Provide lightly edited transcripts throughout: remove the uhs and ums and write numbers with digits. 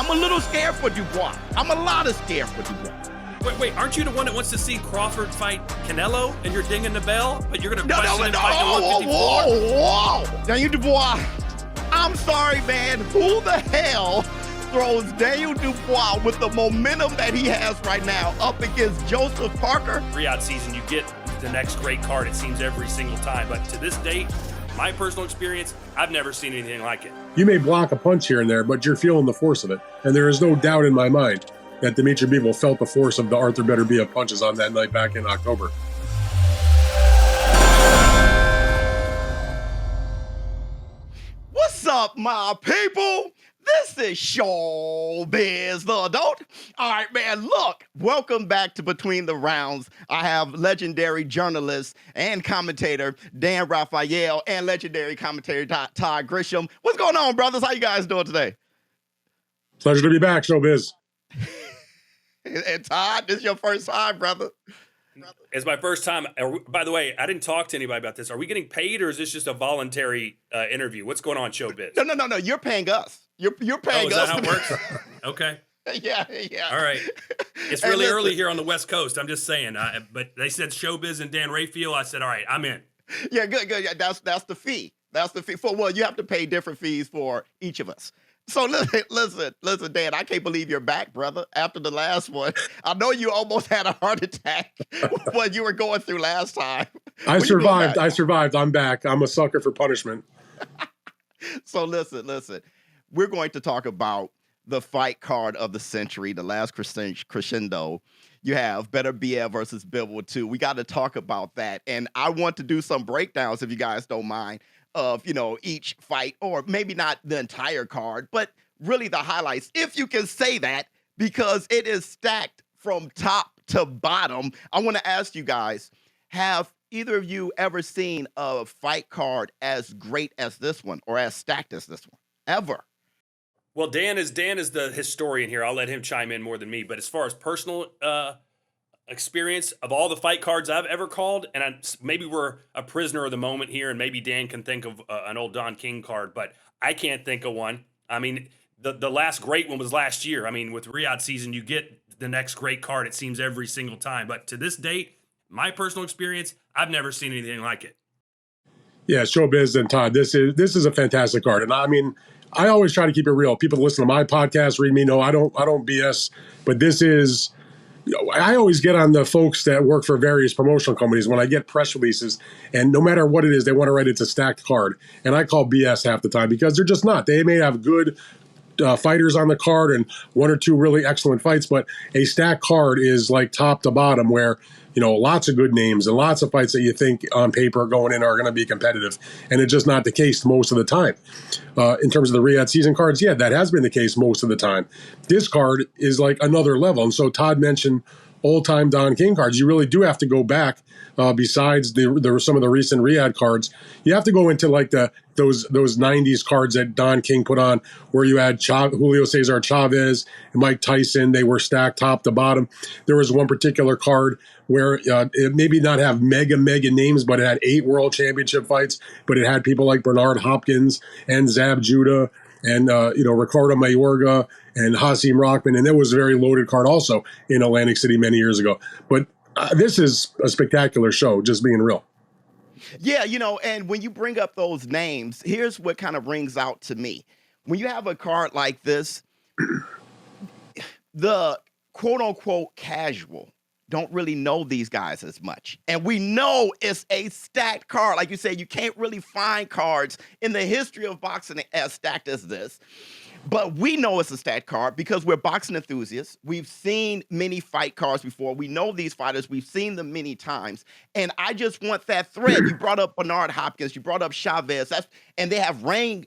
I'm a little scared for Dubois. I'm a lot of scared for Dubois. Wait, aren't you the one that wants to see Crawford fight Canelo and you're dinging the bell? But you're going to question him fighting at 154? Whoa. Daniel Dubois, I'm sorry, man. Who the hell throws Daniel Dubois with the momentum that he has right now up against Joseph Parker? Riyadh season, you get the next great card, it seems, every single time. But to this date, my personal experience, I've never seen anything like it. You may block a punch here and there, but you're feeling the force of it. And there is no doubt in my mind that Dimitri Bivol felt the force of the Arthur Beterbiev punches on that night back in October. What's up, my people? This is Showbiz the Adult. All right, man, look, welcome back to Between the Rounds. I have legendary journalist and commentator Dan Raphael and legendary commentator Todd Grisham. What's going on, brothers? How you guys doing today? Pleasure to be back, Showbiz. And Todd, this is your first time, brother. It's my first time. By the way, I didn't talk to anybody about this. Are we getting paid, or is this just a voluntary interview? What's going on, Showbiz? No. You're paying us. You're paying is us. That how it works? Okay. Yeah. All right. It's really early here on the West Coast. I'm just saying. But they said Showbiz and Dan Raphael. I said, all right, I'm in. Yeah, good. Yeah, that's the fee. That's the fee. You have to pay different fees for each of us. So listen, Dan, I can't believe you're back, brother, after the last one. I know you almost had a heart attack what you were going through last time. I survived. I'm back. I'm a sucker for punishment. So listen. We're going to talk about the fight card of the century, the last Crescendo. You have Beterbiev versus Bivol II. We got to talk about that. And I want to do some breakdowns, if you guys don't mind, of, each fight, or maybe not the entire card, but really the highlights, if you can say that, because it is stacked from top to bottom. I want to ask you guys, have either of you ever seen a fight card as great as this one, or as stacked as this one? Ever? Well, Dan is the historian here. I'll let him chime in more than me. But as far as personal experience of all the fight cards I've ever called, and maybe we're a prisoner of the moment here, and maybe Dan can think of an old Don King card, but I can't think of one. I mean, the last great one was last year. I mean, with Riyadh season, you get the next great card, it seems, every single time. But to this date, my personal experience, I've never seen anything like it. Yeah, Showbiz and Todd, this is a fantastic card. And I mean, I always try to keep it real. People listen to my podcast, read me, I don't BS, but this is, I always get on the folks that work for various promotional companies when I get press releases, and no matter what it is, they want to write it's a stacked card. And I call BS half the time, because they're just not. They may have good fighters on the card and one or two really excellent fights, but a stacked card is like top to bottom, where lots of good names and lots of fights that you think on paper going in are going to be competitive. And it's just not the case most of the time. In terms of the Riyadh season cards, yeah, that has been the case most of the time. This card is like another level. And so Todd mentioned old-time Don King cards. You really do have to go back, besides some of the recent Riyadh cards. You have to go into like those 90s cards that Don King put on, where you had Julio Cesar Chavez and Mike Tyson. They were stacked top to bottom. There was one particular card where it maybe not have mega names, but it had 8 world championship fights, but it had people like Bernard Hopkins and Zab Judah and Ricardo Mayorga and Hasim Rahman, and that was a very loaded card also in Atlantic City many years ago. But this is a spectacular show, just being real. Yeah, and when you bring up those names, here's what kind of rings out to me. When you have a card like this, the quote-unquote casual don't really know these guys as much. And we know it's a stacked card. Like you said, you can't really find cards in the history of boxing as stacked as this. But we know it's a stacked card because we're boxing enthusiasts. We've seen many fight cards before. We know these fighters. We've seen them many times. And I just want that thread. You brought up Bernard Hopkins. You brought up Chavez. And they have ring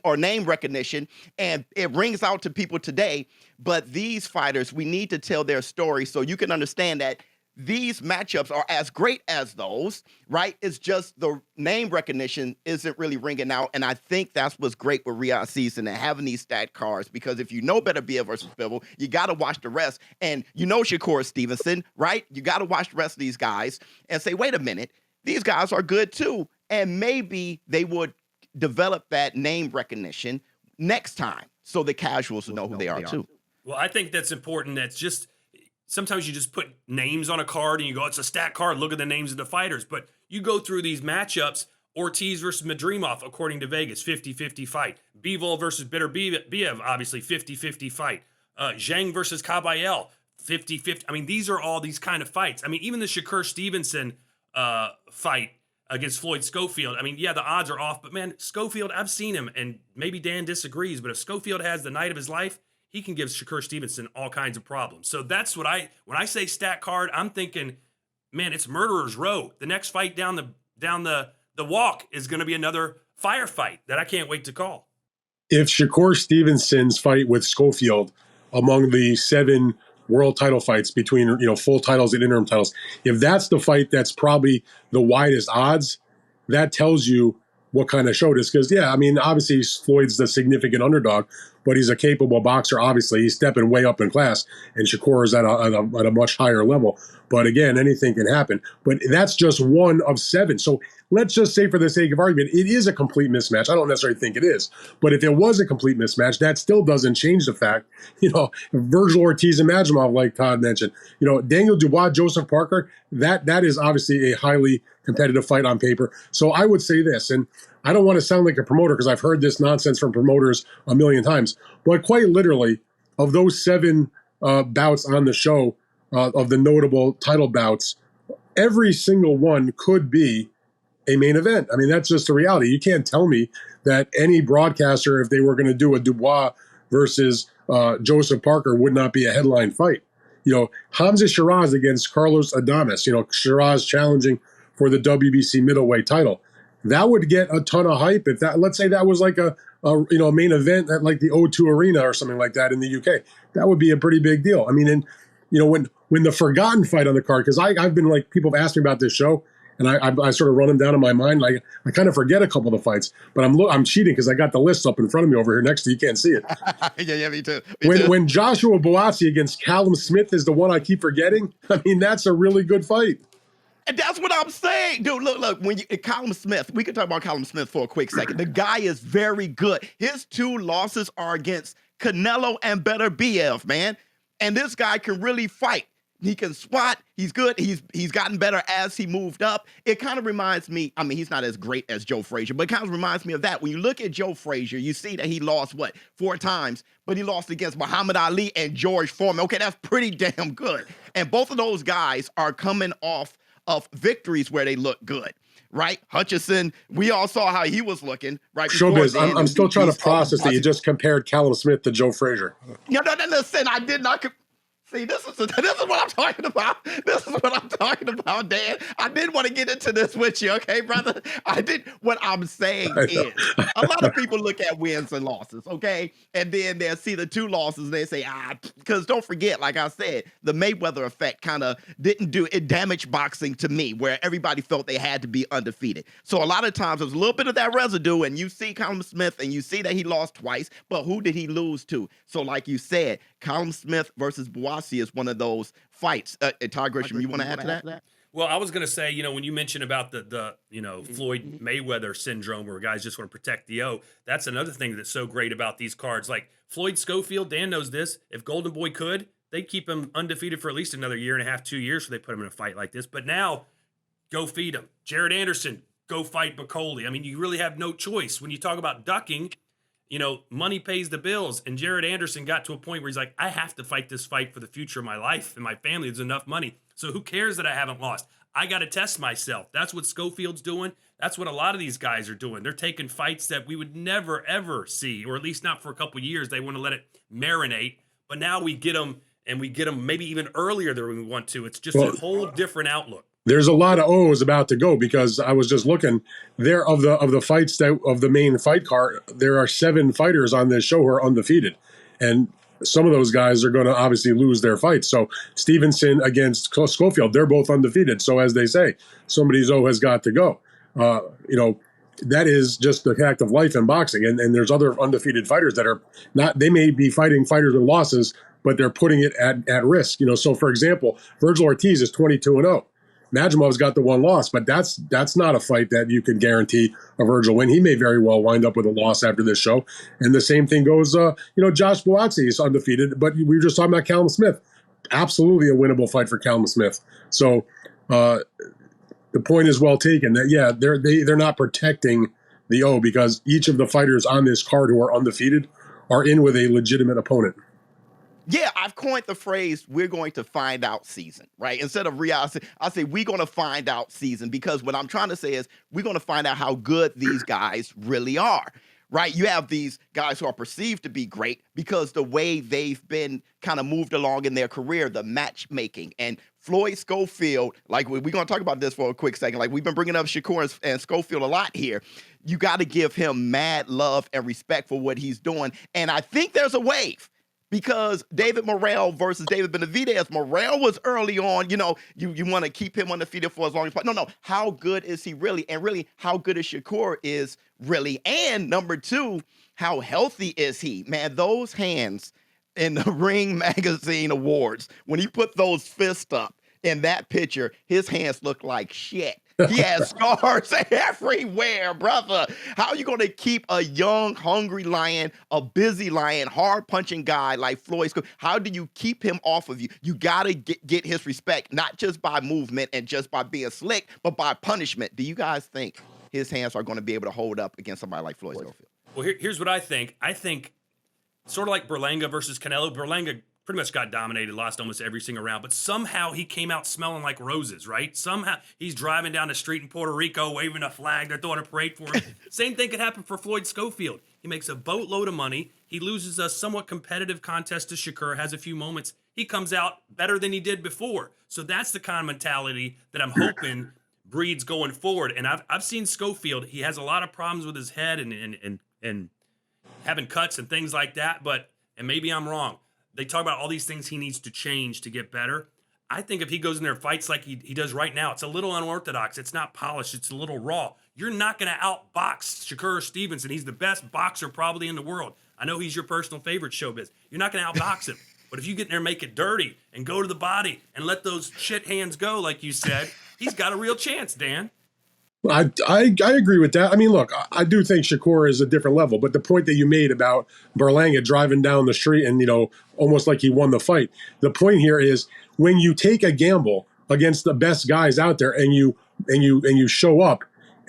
or name recognition, and it rings out to people today. But these fighters, we need to tell their story so you can understand that these matchups are as great as those, right? It's just the name recognition isn't really ringing out. And I think that's what's great with Riyadh season and having these stat cards, because if you know Beterbiev versus Bivol, you got to watch the rest. And Shakur Stevenson, right? You got to watch the rest of these guys and say, wait a minute, these guys are good too. And maybe they would develop that name recognition next time. so the casuals know who they are too. Well, I think that's important. That's just sometimes you just put names on a card and you go, it's a stacked card. Look at the names of the fighters. But you go through these matchups, Ortiz versus Madrimov, according to Vegas, 50-50 fight. Bivol versus Beterbiev, obviously 50-50 fight. Zhang versus Caballel, 50-50. I mean, these are all these kind of fights. I mean, even the Shakur Stevenson fight against Floyd Schofield. I mean, yeah, the odds are off, but man, Schofield, I've seen him, and maybe Dan disagrees, but if Schofield has the night of his life, he can give Shakur Stevenson all kinds of problems. So that's what when I say stack card, I'm thinking, man, it's murderer's row. The next fight down the walk is going to be another firefight that I can't wait to call. If Shakur Stevenson's fight with Schofield among the 7 world title fights between, full titles and interim titles, if that's the fight that's probably the widest odds, that tells you what kind of show it is. Because, yeah, I mean, obviously Floyd's the significant underdog, but he's a capable boxer. Obviously, he's stepping way up in class, and Shakur is at a much higher level. But again, anything can happen. But that's just one of 7. So let's just say, for the sake of argument, it is a complete mismatch. I don't necessarily think it is. But if it was a complete mismatch, that still doesn't change the fact, Virgil Ortiz and Madrimov, like Todd mentioned, Daniel Dubois, Joseph Parker, that is obviously a highly competitive fight on paper. So I would say this, and I don't want to sound like a promoter because I've heard this nonsense from promoters a million times, but quite literally, of those 7 bouts on the show, of the notable title bouts, every single one could be a main event. I mean, that's just the reality. You can't tell me that any broadcaster, if they were going to do a Dubois versus Joseph Parker, would not be a headline fight. Hamza Shiraz against Carlos Adames, Shiraz challenging for the WBC middleweight title. That would get a ton of hype. If that, let's say that was like a main event at like the O2 Arena or something like that in the UK, that would be a pretty big deal. I mean, and when the forgotten fight on the card, because I've been like, people have asked me about this show, and I sort of run them down in my mind. Like, I kind of forget a couple of the fights, but I'm cheating because I got the list up in front of me over here next to you. You can't see it. yeah, me too. When Joshua Boazzi against Callum Smith is the one I keep forgetting, I mean, that's a really good fight. And that's what I'm saying, dude. Look. When Callum Smith, we can talk about Callum Smith for a quick second. The guy is very good. His 2 losses are against Canelo and Beterbiev, man. And this guy can really fight. He can swat. He's good. He's gotten better as he moved up. It kind of reminds me, I mean, he's not as great as Joe Frazier, but it kind of reminds me of that. When you look at Joe Frazier, you see that he lost, 4 times, but he lost against Muhammad Ali and George Foreman. Okay, that's pretty damn good. And both of those guys are coming off of victories where they look good, right? Hutchison, we all saw how he was looking, right? Showbiz, I'm still trying to process that you just compared Callum Smith to Joe Frazier. No, listen, I did not. See, this is what I'm talking about. This is what I'm talking about, Dan. I didn't want to get into this with you, okay, brother? What I'm saying is, a lot of people look at wins and losses, okay? And then they'll see the 2 losses and they say, because don't forget, like I said, the Mayweather effect kind of it damaged boxing to me, where everybody felt they had to be undefeated. So a lot of times there's a little bit of that residue, and you see Callum Smith and you see that he lost twice, but who did he lose to? So like you said, Callum Smith versus Boazzi is one of those fights. Todd Grisham, you want to add to that? Well, I was going to say, when you mentioned about the Floyd Mayweather syndrome where guys just want to protect the O, that's another thing that's so great about these cards. Like Floyd Schofield, Dan knows this. If Golden Boy could, they'd keep him undefeated for at least another 1.5 to 2 years so they put him in a fight like this. But now, go feed him. Jared Anderson, go fight Bacoli. I mean, you really have no choice. When you talk about ducking, money pays the bills. And Jared Anderson got to a point where he's like, I have to fight this fight for the future of my life and my family. There's enough money. So who cares that I haven't lost? I got to test myself. That's what Schofield's doing. That's what a lot of these guys are doing. They're taking fights that we would never, ever see, or at least not for a couple of years. They want to let it marinate. But now we get them, and we get them maybe even earlier than we want to. It's just a whole different outlook. There's a lot of O's about to go, because I was just looking there of the fights of the main fight card. There are 7 fighters on this show who are undefeated, and some of those guys are going to obviously lose their fights. So Stevenson against Schofield, they're both undefeated. So as they say, somebody's O has got to go. That is just the fact of life in boxing. And there's other undefeated fighters that are not. They may be fighting fighters with losses, but they're putting it at risk. So for example, Virgil Ortiz is 22-0. Madrimov's got the one loss, but that's not a fight that you can guarantee a Virgil win. He may very well wind up with a loss after this show. And the same thing goes, Josh Buatsi is undefeated, but we were just talking about Callum Smith. Absolutely a winnable fight for Callum Smith. So the point is well taken that, yeah, they're not protecting the O because each of the fighters on this card who are undefeated are in with a legitimate opponent. Yeah, I've coined the phrase, we're going to find out season, right? Instead of Riyadh, I say we're going to find out season because what I'm trying to say is we're going to find out how good these guys really are, right? You have these guys who are perceived to be great because the way they've been kind of moved along in their career, the matchmaking. And Floyd Schofield, like we're going to talk about this for a quick second. Like we've been bringing up Shakur and Schofield a lot here. You got to give him mad love and respect for what he's doing. And I think there's a wave. Because David Morrell versus David Benavidez, Morrell was early on, you want to keep him undefeated for as long as possible. No, how good is he really? And really, how good is Shakur is really? And number two, how healthy is he? Man, those hands in the Ring Magazine Awards, when he put those fists up in that picture, his hands look like shit. He has scars everywhere, brother. How are you going to keep a young, hungry lion, a busy lion, hard-punching guy like Floyd? How do you keep him off of you? You got to get his respect, not just by movement and just by being slick, but by punishment. Do you guys think his hands are going to be able to hold up against somebody like Floyd Schofield? Well, here's what I think. I think sort of like Berlanga versus Canelo. Berlanga pretty much got dominated, lost almost every single round, but somehow he came out smelling like roses, right? Somehow he's driving down the street in Puerto Rico, waving a flag, they're throwing a parade for him. Same thing could happen for Floyd Schofield. He makes a boatload of money. He loses a somewhat competitive contest to Shakur, has a few moments. He comes out better than he did before. So that's the kind of mentality that I'm hoping breeds going forward. And I've seen Schofield. He has a lot of problems with his head and having cuts and things like that, and maybe I'm wrong. They talk about all these things he needs to change to get better. I think if he goes in there and fights like he does right now, it's a little unorthodox. It's not polished. It's a little raw. You're not going to outbox Shakur Stevenson. He's the best boxer probably in the world. I know he's your personal favorite, Showbiz. You're not going to outbox him. But if you get in there and make it dirty and go to the body and let those shit hands go, like you said, he's got a real chance, Dan. I agree with that. I mean, look, I do think Shakur is a different level, but the point that you made about Berlanga driving down the street and, almost like he won the fight. The point here is when you take a gamble against the best guys out there and you show up,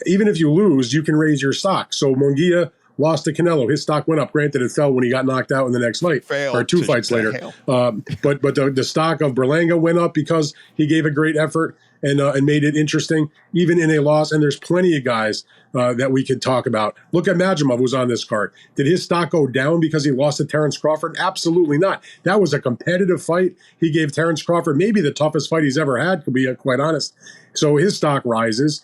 even if you lose, you can raise your stock. So Munguia lost to Canelo. His stock went up. Granted, it fell when he got knocked out in the next fight, or two fights later. But the stock of Berlanga went up because he gave a great effort and made it interesting, even in a loss. And there's plenty of guys that we could talk about. Look at Madrimov, who's on this card. Did his stock go down because he lost to Terrence Crawford? Absolutely not. That was a competitive fight. He gave Terrence Crawford maybe the toughest fight he's ever had, to be quite honest. So his stock rises.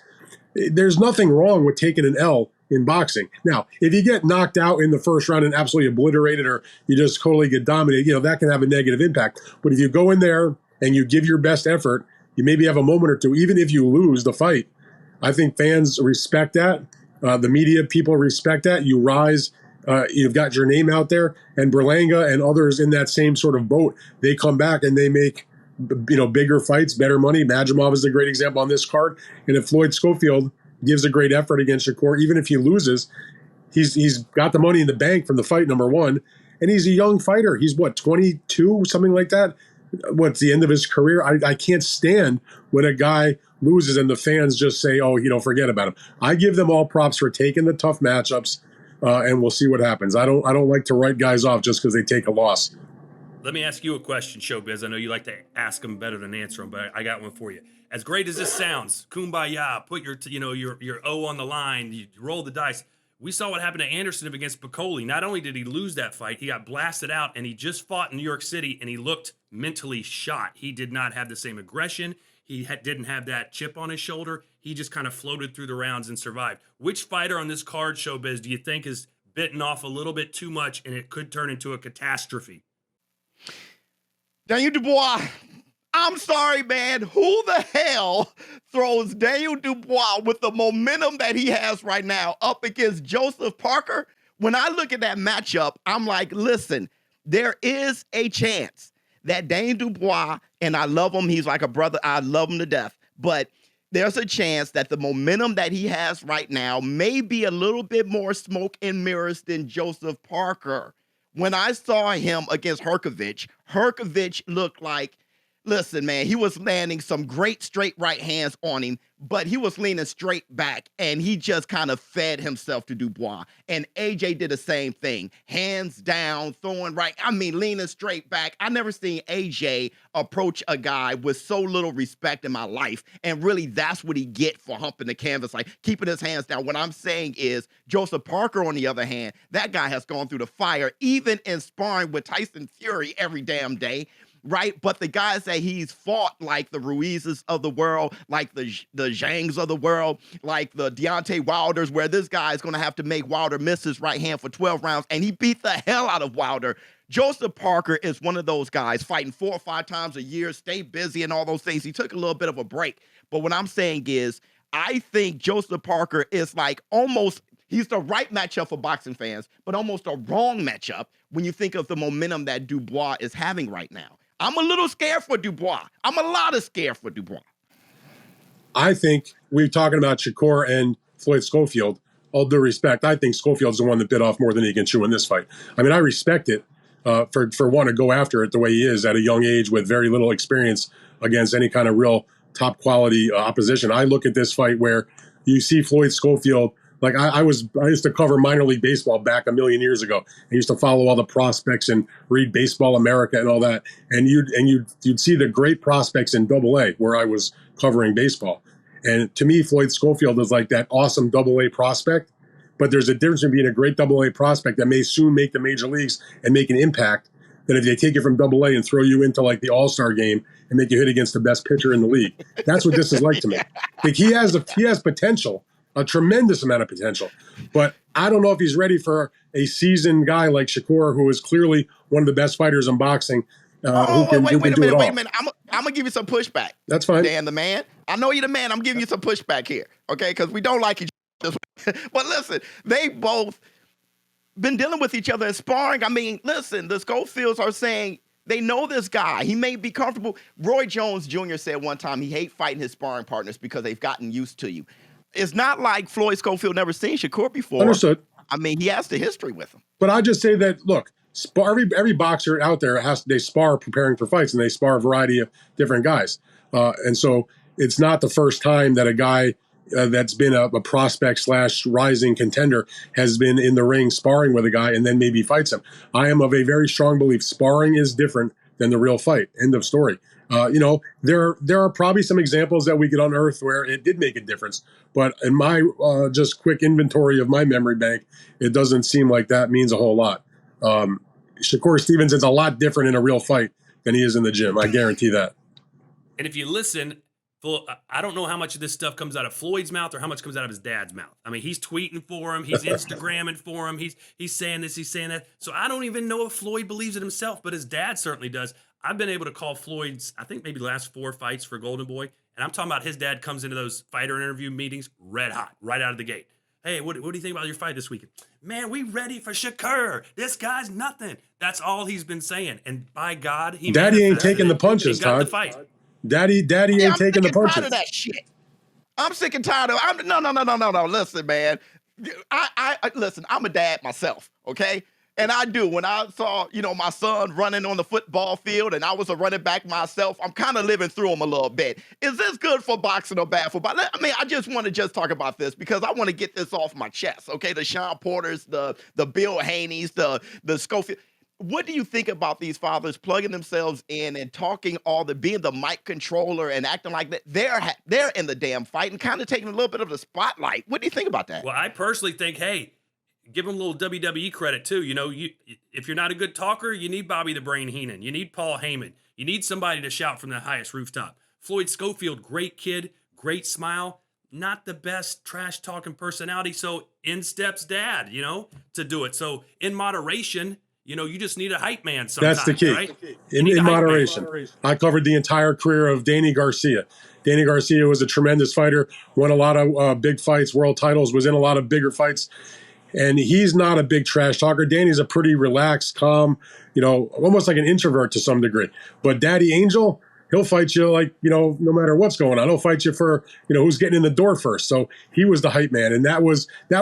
There's nothing wrong with taking an L in boxing. Now, if you get knocked out in the first round and absolutely obliterated, or you just totally get dominated, that can have a negative impact. But if you go in there and you give your best effort, you maybe have a moment or two, even if you lose the fight. I think fans respect that. The media people respect that. You rise. You've got your name out there. And Berlanga and others in that same sort of boat, they come back and they make bigger fights, better money. Madrimov is a great example on this card. And if Floyd Schofield gives a great effort against Shakur, even if he loses, he's got the money in the bank from the fight, number one. And he's a young fighter. He's 22, something like that. What's the end of his career? I can't stand when a guy loses and the fans just say, oh, forget about him. I give them all props for taking the tough matchups, and we'll see what happens. I don't like to write guys off just because they take a loss. Let me ask you a question, Showbiz. I know you like to ask them better than answer them, but I got one for you. As great as this sounds, kumbaya, put your O on the line, you roll the dice. We saw what happened to Anderson against Bacoli. Not only did he lose that fight, he got blasted out, and he just fought in New York City, and he looked mentally shot. He did not have the same aggression. He didn't have that chip on his shoulder. He just kind of floated through the rounds and survived. Which fighter on this card, Showbiz, do you think is bitten off a little bit too much, and it could turn into a catastrophe? Daniel Dubois. I'm sorry, man. Who the hell throws Daniel Dubois with the momentum that he has right now up against Joseph Parker? When I look at that matchup, I'm like, listen, there is a chance that Daniel Dubois, and I love him, he's like a brother, I love him to death, but there's a chance that the momentum that he has right now may be a little bit more smoke and mirrors than Joseph Parker. When I saw him against Herkovich looked like, listen, man, he was landing some great straight right hands on him, but he was leaning straight back, and he just kind of fed himself to Dubois. And AJ did the same thing, hands down, throwing right. I mean, leaning straight back. I never seen AJ approach a guy with so little respect in my life, and really that's what he get for humping the canvas, like keeping his hands down. What I'm saying is Joseph Parker, on the other hand, that guy has gone through the fire, even in sparring with Tyson Fury every damn day. Right, but the guys that he's fought, like the Ruizes of the world, like the Zhangs of the world, like the Deontay Wilders, where this guy is going to have to make Wilder miss his right hand for 12 rounds, and he beat the hell out of Wilder. Joseph Parker is one of those guys fighting 4 or 5 times a year, stay busy and all those things. He took a little bit of a break, but what I'm saying is, I think Joseph Parker is like almost, he's the right matchup for boxing fans, but almost a wrong matchup when you think of the momentum that Dubois is having right now. I'm a little scared for Dubois. I'm a lot of scared for Dubois. I think we're talking about Shakur and Floyd Schofield. All due respect, I think Schofield's the one that bit off more than he can chew in this fight. I mean, I respect it for one to go after it the way he is at a young age with very little experience against any kind of real top quality opposition. I look at this fight where you see Floyd Schofield. Like I used to cover minor league baseball back a million years ago. I used to follow all the prospects and read Baseball America and all that. And you'd see the great prospects in AA where I was covering baseball. And to me, Floyd Schofield is like that awesome AA prospect. But there's a difference in being a great AA prospect that may soon make the major leagues and make an impact than if they take you from AA and throw you into like the All-Star game and make you hit against the best pitcher in the league. That's what this is like to me. Like he has potential. A tremendous amount of potential. But I don't know if he's ready for a seasoned guy like Shakur, who is clearly one of the best fighters in boxing. Wait a minute. I'm going to give you some pushback. That's fine. Dan, the man. I know you're the man. I'm giving you some pushback here, okay? Because we don't like each other. But listen, they both been dealing with each other in sparring. I mean, listen, the Schofields are saying they know this guy. He may be comfortable. Roy Jones Jr. said one time he hates fighting his sparring partners because they've gotten used to you. It's not like Floyd Schofield never seen Shakur before. Understood. I mean, he has the history with him. But I just say that, look, every boxer out there they spar preparing for fights, and they spar a variety of different guys. And so it's not the first time that a guy that's been a prospect / rising contender has been in the ring sparring with a guy and then maybe fights him. I am of a very strong belief sparring is different than the real fight. End of story. There are probably some examples that we could unearth where it did make a difference. But in my just quick inventory of my memory bank, it doesn't seem like that means a whole lot. Shakur Stevenson's a lot different in a real fight than he is in the gym. I guarantee that. And if you listen, I don't know how much of this stuff comes out of Floyd's mouth or how much comes out of his dad's mouth. I mean, he's tweeting for him. He's Instagramming for him. He's saying this, he's saying that. So I don't even know if Floyd believes it himself, but his dad certainly does. I've been able to call Floyd's, I think maybe the last 4 fights for Golden Boy. And I'm talking about his dad comes into those fighter interview meetings red hot, right out of the gate. Hey, what do you think about your fight this weekend? Man, we ready for Shakur. This guy's nothing. That's all he's been saying. And by God, Daddy ain't taking the punches, Todd. The fight. Daddy ain't taking the punches. I'm sick and tired of that shit. I'm sick and tired of. No. Listen, man. Listen. I'm a dad myself. Okay. And I do. When I saw, my son running on the football field and I was a running back myself, I'm kind of living through him a little bit. Is this good for boxing or bad for boxing? I mean, I just want to talk about this because I want to get this off my chest, okay? The Sean Porters, the Bill Haneys, the Schofield. What do you think about these fathers plugging themselves in and being the mic controller and acting like that? They're in the damn fight and kind of taking a little bit of the spotlight. What do you think about that? Well, I personally think, hey, give them a little WWE credit too. If you're not a good talker, you need Bobby the Brain Heenan. You need Paul Heyman. You need somebody to shout from the highest rooftop. Floyd Schofield, great kid, great smile, not the best trash talking personality. So in steps dad, to do it. So in moderation, you just need a hype man sometimes. That's the key. Right? In moderation. I covered the entire career of Danny Garcia. Danny Garcia was a tremendous fighter, won a lot of big fights, world titles, was in a lot of bigger fights. And he's not a big trash talker. Danny's a pretty relaxed, calm, almost like an introvert to some degree. But Daddy Angel, he'll fight you like, no matter what's going on. He'll fight you for, who's getting in the door first. So he was the hype man. And that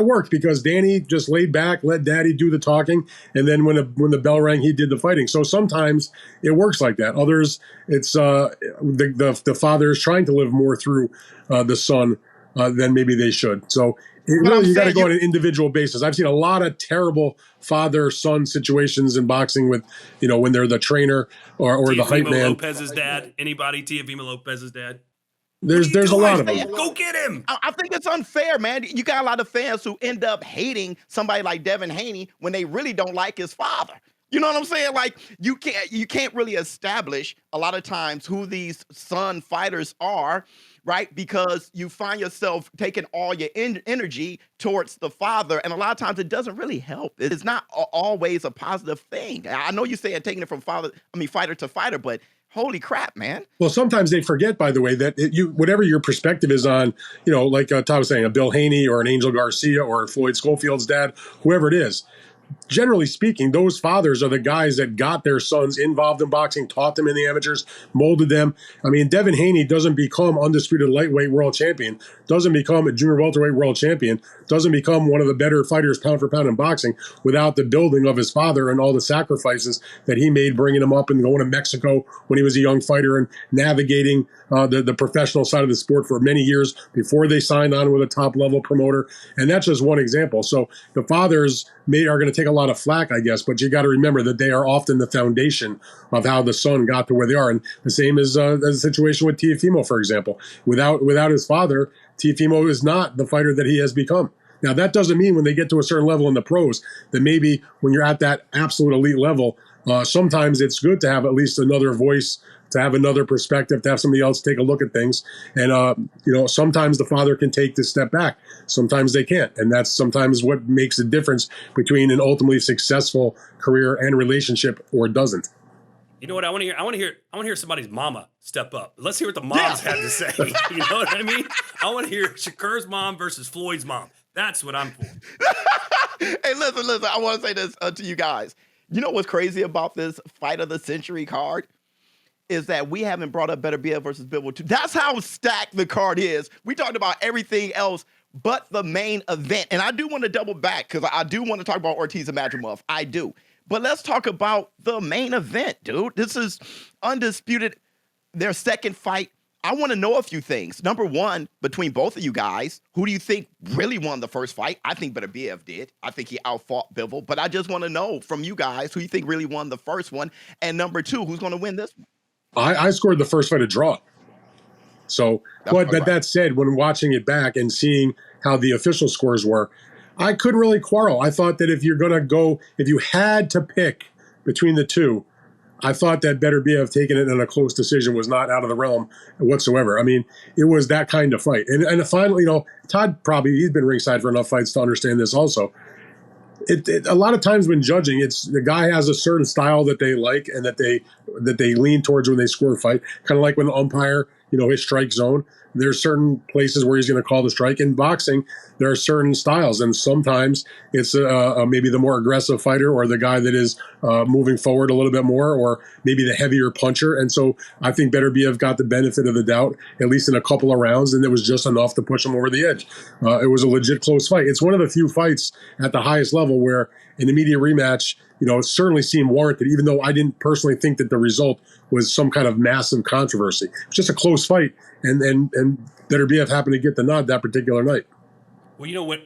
worked because Danny just laid back, let Daddy do the talking. And then when the bell rang, he did the fighting. So sometimes it works like that. Others, it's the father is trying to live more through the son than maybe they should. So you got to go on an individual basis. I've seen a lot of terrible father-son situations in boxing with, when they're the trainer or the hype man. Lopez's dad. Anybody? Teofimo Lopez's dad. There's a lot of them. Go get him. I think it's unfair, man. You got a lot of fans who end up hating somebody like Devin Haney when they really don't like his father. You know what I'm saying? Like you can't really establish a lot of times who these son fighters are, right? Because you find yourself taking all your energy towards the father, and a lot of times it doesn't really help. It's not always a positive thing. I know you say taking it from fighter to fighter, but holy crap, man. Well, sometimes they forget, by the way, that whatever your perspective is on, like Todd was saying, a Bill Haney or an Angel Garcia or Floyd Schofield's dad, whoever it is. Generally speaking, those fathers are the guys that got their sons involved in boxing, taught them in the amateurs, molded them. I mean, Devin Haney doesn't become undisputed lightweight world champion, doesn't become a junior welterweight world champion, doesn't become one of the better fighters pound for pound in boxing without the building of his father and all the sacrifices that he made, bringing him up and going to Mexico when he was a young fighter and navigating the professional side of the sport for many years before they signed on with a top level promoter. And that's just one example. So the fathers are going to take a lot of flack, I guess, but you got to remember that they are often the foundation of how the son got to where they are. And the same as the situation with Teofimo, for example. Without his father, Teofimo is not the fighter that he has become. Now, that doesn't mean when they get to a certain level in the pros that maybe when you're at that absolute elite level, sometimes it's good to have at least another voice, to have another perspective, to have somebody else take a look at things. And, sometimes the father can take this step back. Sometimes they can't. And that's sometimes what makes the difference between an ultimately successful career and relationship or doesn't. You know what I want to hear? I want to hear somebody's mama step up. Let's hear what the moms had to say. You know what I mean? I want to hear Shakur's mom versus Floyd's mom. That's what I'm for. Hey, listen. I want to say this to you guys. You know what's crazy about this fight of the century card? Is that we haven't brought up Beterbiev versus Bivol II. That's how stacked the card is. We talked about everything else but the main event. And I do want to double back because I do want to talk about Ortiz and Madrimov. I do. But let's talk about the main event, dude. This is undisputed. Their second fight. I want to know a few things. Number one, between both of you guys, who do you think really won the first fight? I think Beterbiev did. I think he outfought Bivol. But I just want to know from you guys who you think really won the first one. And number two, who's going to win this one? I scored the first fight a draw. So, but that said, when watching it back and seeing how the official scores were, I couldn't really quarrel. I thought that if you had to pick between the two, I thought that Beterbiev taking it in a close decision was not out of the realm whatsoever. I mean, it was that kind of fight. And finally, Todd he's been ringside for enough fights to understand this also. A lot of times when judging, it's the guy has a certain style that they like and that they lean towards when they score a fight. Kind of like when the umpire, his strike zone. There's certain places where he's going to call the strike. In boxing, there are certain styles, and sometimes it's maybe the more aggressive fighter or the guy that is moving forward a little bit more, or maybe the heavier puncher. And so I think Beterbiev got the benefit of the doubt, at least in a couple of rounds, and it was just enough to push him over the edge. It was a legit close fight. It's one of the few fights at the highest level where an immediate rematch, it certainly seemed warranted, even though I didn't personally think that the result was some kind of massive controversy. It's just a close fight, and Beterbiev happened to get the nod that particular night. Well, you know what?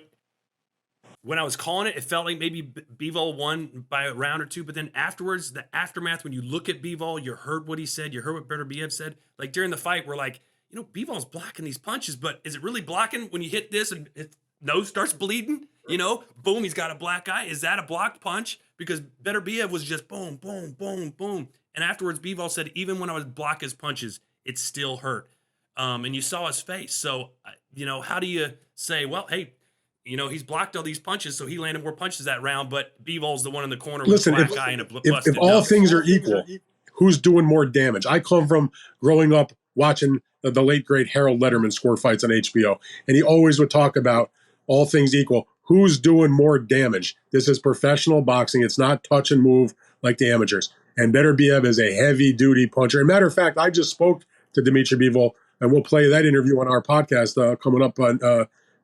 When I was calling it, it felt like maybe Bivol won by a round or two, but then afterwards, the aftermath, when you look at Bivol, you heard what he said, you heard what Beterbiev said. Like during the fight, we're like, Bivol's blocking these punches, but is it really blocking when you hit this and his nose starts bleeding? Boom, he's got a black eye. Is that a blocked punch? Because Beterbiev was just boom, boom, boom, boom. And afterwards, Bivol said, even when I would block his punches, it still hurt. And you saw his face. So, how do you say, well, hey, he's blocked all these punches, so he landed more punches that round, but Bivol's the one in the corner with a black eye and a busted if all nose. things are equal, who's doing more damage? I come from growing up watching the late, great Harold Letterman score fights on HBO, and he always would talk about all things equal. Who's doing more damage? This is professional boxing. It's not touch and move like the amateurs. And Beterbiev is a heavy-duty puncher. As a matter of fact, I just spoke to Dmitry Bivol, and we'll play that interview on our podcast coming up on,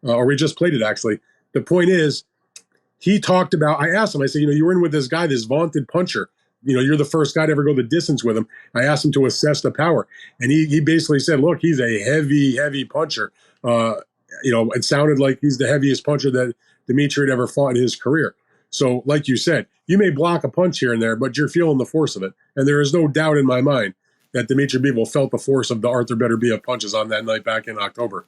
or we just played it, actually. The point is, he talked about, I asked him, I said, you were in with this guy, this vaunted puncher. You're the first guy to ever go the distance with him. I asked him to assess the power. And he basically said, look, he's a heavy, heavy puncher. It sounded like he's the heaviest puncher that Dmitry had ever fought in his career. So, like you said, you may block a punch here and there, but you're feeling the force of it. And there is no doubt in my mind that Dmitry Bivol felt the force of the Arthur Beterbiev punches on that night back in October.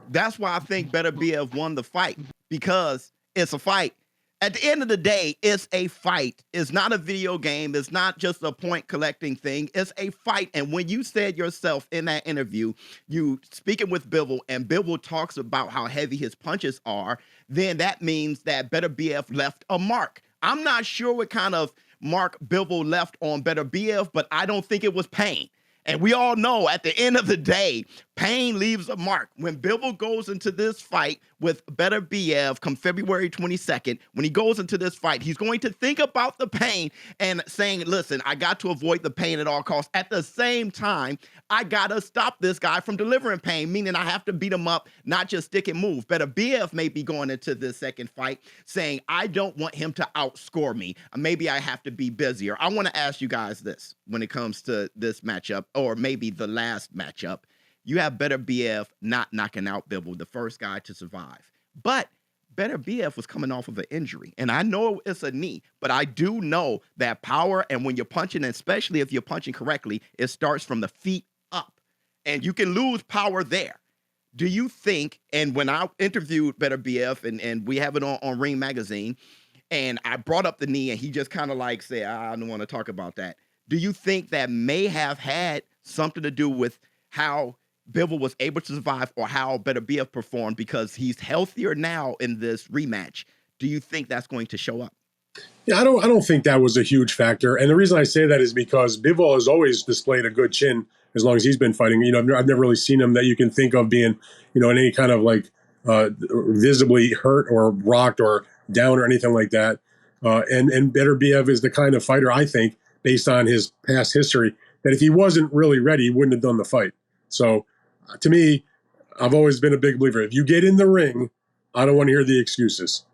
That's why I think Beterbiev won the fight, because it's a fight. At the end of the day, it's a fight. It's not a video game. It's not just a point collecting thing. It's a fight. And when you said yourself in that interview, you speaking with Bivol, and Bivol talks about how heavy his punches are, then that means that Beterbiev left a mark. I'm not sure what kind of mark Bivol left on Beterbiev, but I don't think it was pain. And we all know at the end of the day, pain leaves a mark. When Bivol goes into this fight with Beterbiev come February 22nd, when he goes into this fight, he's going to think about the pain and saying, listen, I got to avoid the pain at all costs. At the same time, I got to stop this guy from delivering pain, meaning I have to beat him up, not just stick and move. Beterbiev may be going into this second fight saying, I don't want him to outscore me. Maybe I have to be busier. I want to ask you guys this when it comes to this matchup, or maybe the last matchup. You have Beterbiev not knocking out Bivol, the first guy to survive. But Beterbiev was coming off of an injury. And I know it's a knee, but I do know that power, and when you're punching, especially if you're punching correctly, it starts from the feet up. And you can lose power there. Do you think, and when I interviewed Beterbiev, and we have it on Ring Magazine, and I brought up the knee, and he just kind of like said, I don't want to talk about that. Do you think that may have had something to do with how Bivol was able to survive, or how Beterbiev performed, because he's healthier now in this rematch? Do you think that's going to show up? Yeah, I don't think that was a huge factor. And the reason I say that is because Bivol has always displayed a good chin as long as he's been fighting. I've never really seen him that you can think of being, in any kind of like visibly hurt or rocked or down or anything like that. And Beterbiev is the kind of fighter, I think, based on his past history, that if he wasn't really ready, he wouldn't have done the fight. So to me, I've always been a big believer. If you get in the ring, I don't want to hear the excuses.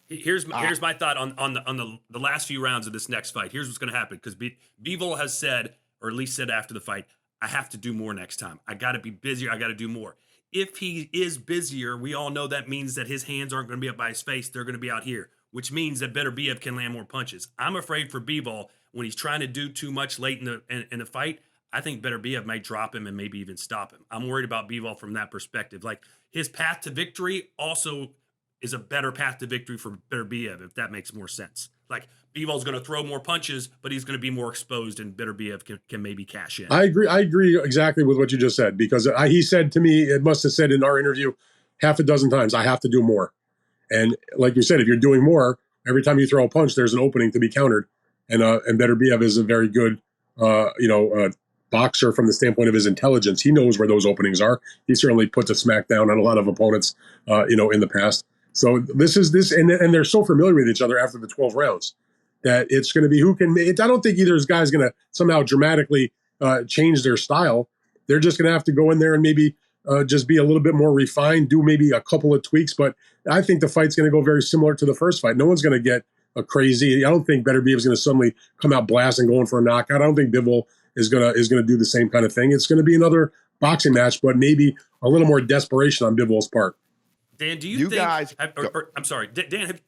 Here's my thought on the last few rounds of this next fight. Here's what's going to happen, because Bivol has said, or at least said after the fight, I have to do more next time. I got to be busier. I got to do more. If he is busier, we all know that means that his hands aren't going to be up by his face. They're going to be out here, which means that Beterbiev can land more punches. I'm afraid for Bivol, when he's trying to do too much late in the fight, I think Beterbiev might drop him and maybe even stop him. I'm worried about Bivol from that perspective. Like, his path to victory also is a better path to victory for Beterbiev, if that makes more sense. Like, Bivol's going to throw more punches, but he's going to be more exposed, and Beterbiev can maybe cash in. I agree exactly with what you just said, because he said to me, it must have said in our interview half a dozen times, I have to do more. And like you said, if you're doing more, every time you throw a punch, there's an opening to be countered. And Beterbiev is a very good, boxer from the standpoint of his intelligence. He knows where those openings are. He certainly puts a smack down on a lot of opponents, in the past. So this, and they're so familiar with each other after the 12 rounds that it's going to be who can. I don't think either guy's going to somehow dramatically change their style. They're just going to have to go in there and maybe just be a little bit more refined, do maybe a couple of tweaks. But I think the fight's going to go very similar to the first fight. No one's going to get a crazy. I don't think Beterbiev is going to suddenly come out blasting, going for a knockout. I don't think Bivol is going to do the same kind of thing. It's going to be another boxing match, but maybe a little more desperation on Bivol's part. Dan, do you think? Guys, I'm sorry, Dan.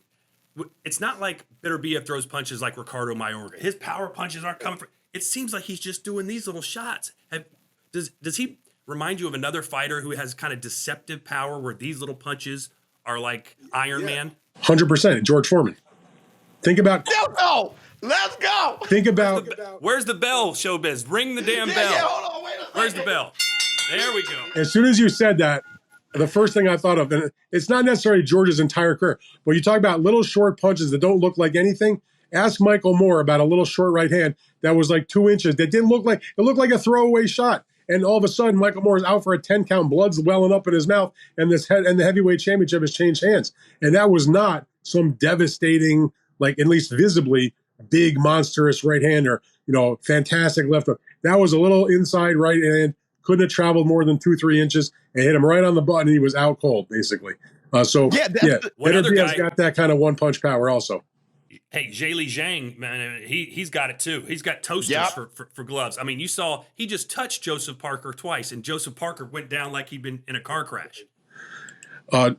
It's not like Beterbiev throws punches like Ricardo Mayorga. His power punches aren't coming from. It seems like he's just doing these little shots. Does he remind you of another fighter who has kind of deceptive power, where these little punches are like Iron Man? 100%. George Foreman. Think about. Let's go. Think about. Where's the bell, Showbiz? Ring the damn bell. Yeah, hold on, wait a second. Where's the bell? There we go. As soon as you said that, the first thing I thought of, and it's not necessarily George's entire career, but you talk about little short punches that don't look like anything. Ask Michael Moore about a little short right hand that was like 2 inches. That didn't look like, it looked like a throwaway shot. And all of a sudden, Michael Moore is out for a 10 count. Blood's welling up in his mouth, and the heavyweight championship has changed hands. And that was not some devastating, like at least visibly, big, monstrous right hander, fantastic left hook. That was a little inside right hand, couldn't have traveled more than 2-3 inches, and hit him right on the button. He was out cold, basically. Beterbiev's got that kind of one-punch power also. Hey, Zheli Zhang, man, he's got it too. He's got toasters for gloves. I mean, you saw he just touched Joseph Parker twice, and Joseph Parker went down like he'd been in a car crash. And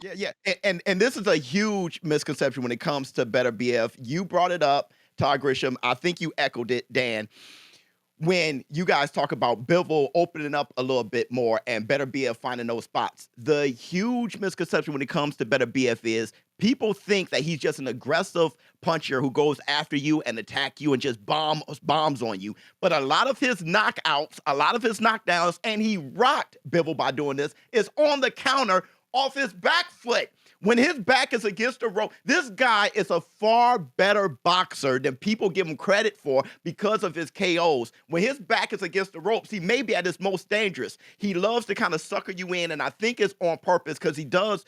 this is a huge misconception when it comes to Beterbiev. You brought it up, Todd Grisham. I think you echoed it, Dan. When you guys talk about Bivol opening up a little bit more and Beterbiev finding those spots, the huge misconception when it comes to Beterbiev is people think that he's just an aggressive puncher who goes after you and attack you and just bombs on you. But a lot of his knockouts, a lot of his knockdowns, and he rocked Bivol by doing this, is on the counter off his back foot. When his back is against the rope, this guy is a far better boxer than people give him credit for because of his KOs. When his back is against the ropes, he may be at his most dangerous. He loves to kind of sucker you in, and I think it's on purpose because he does,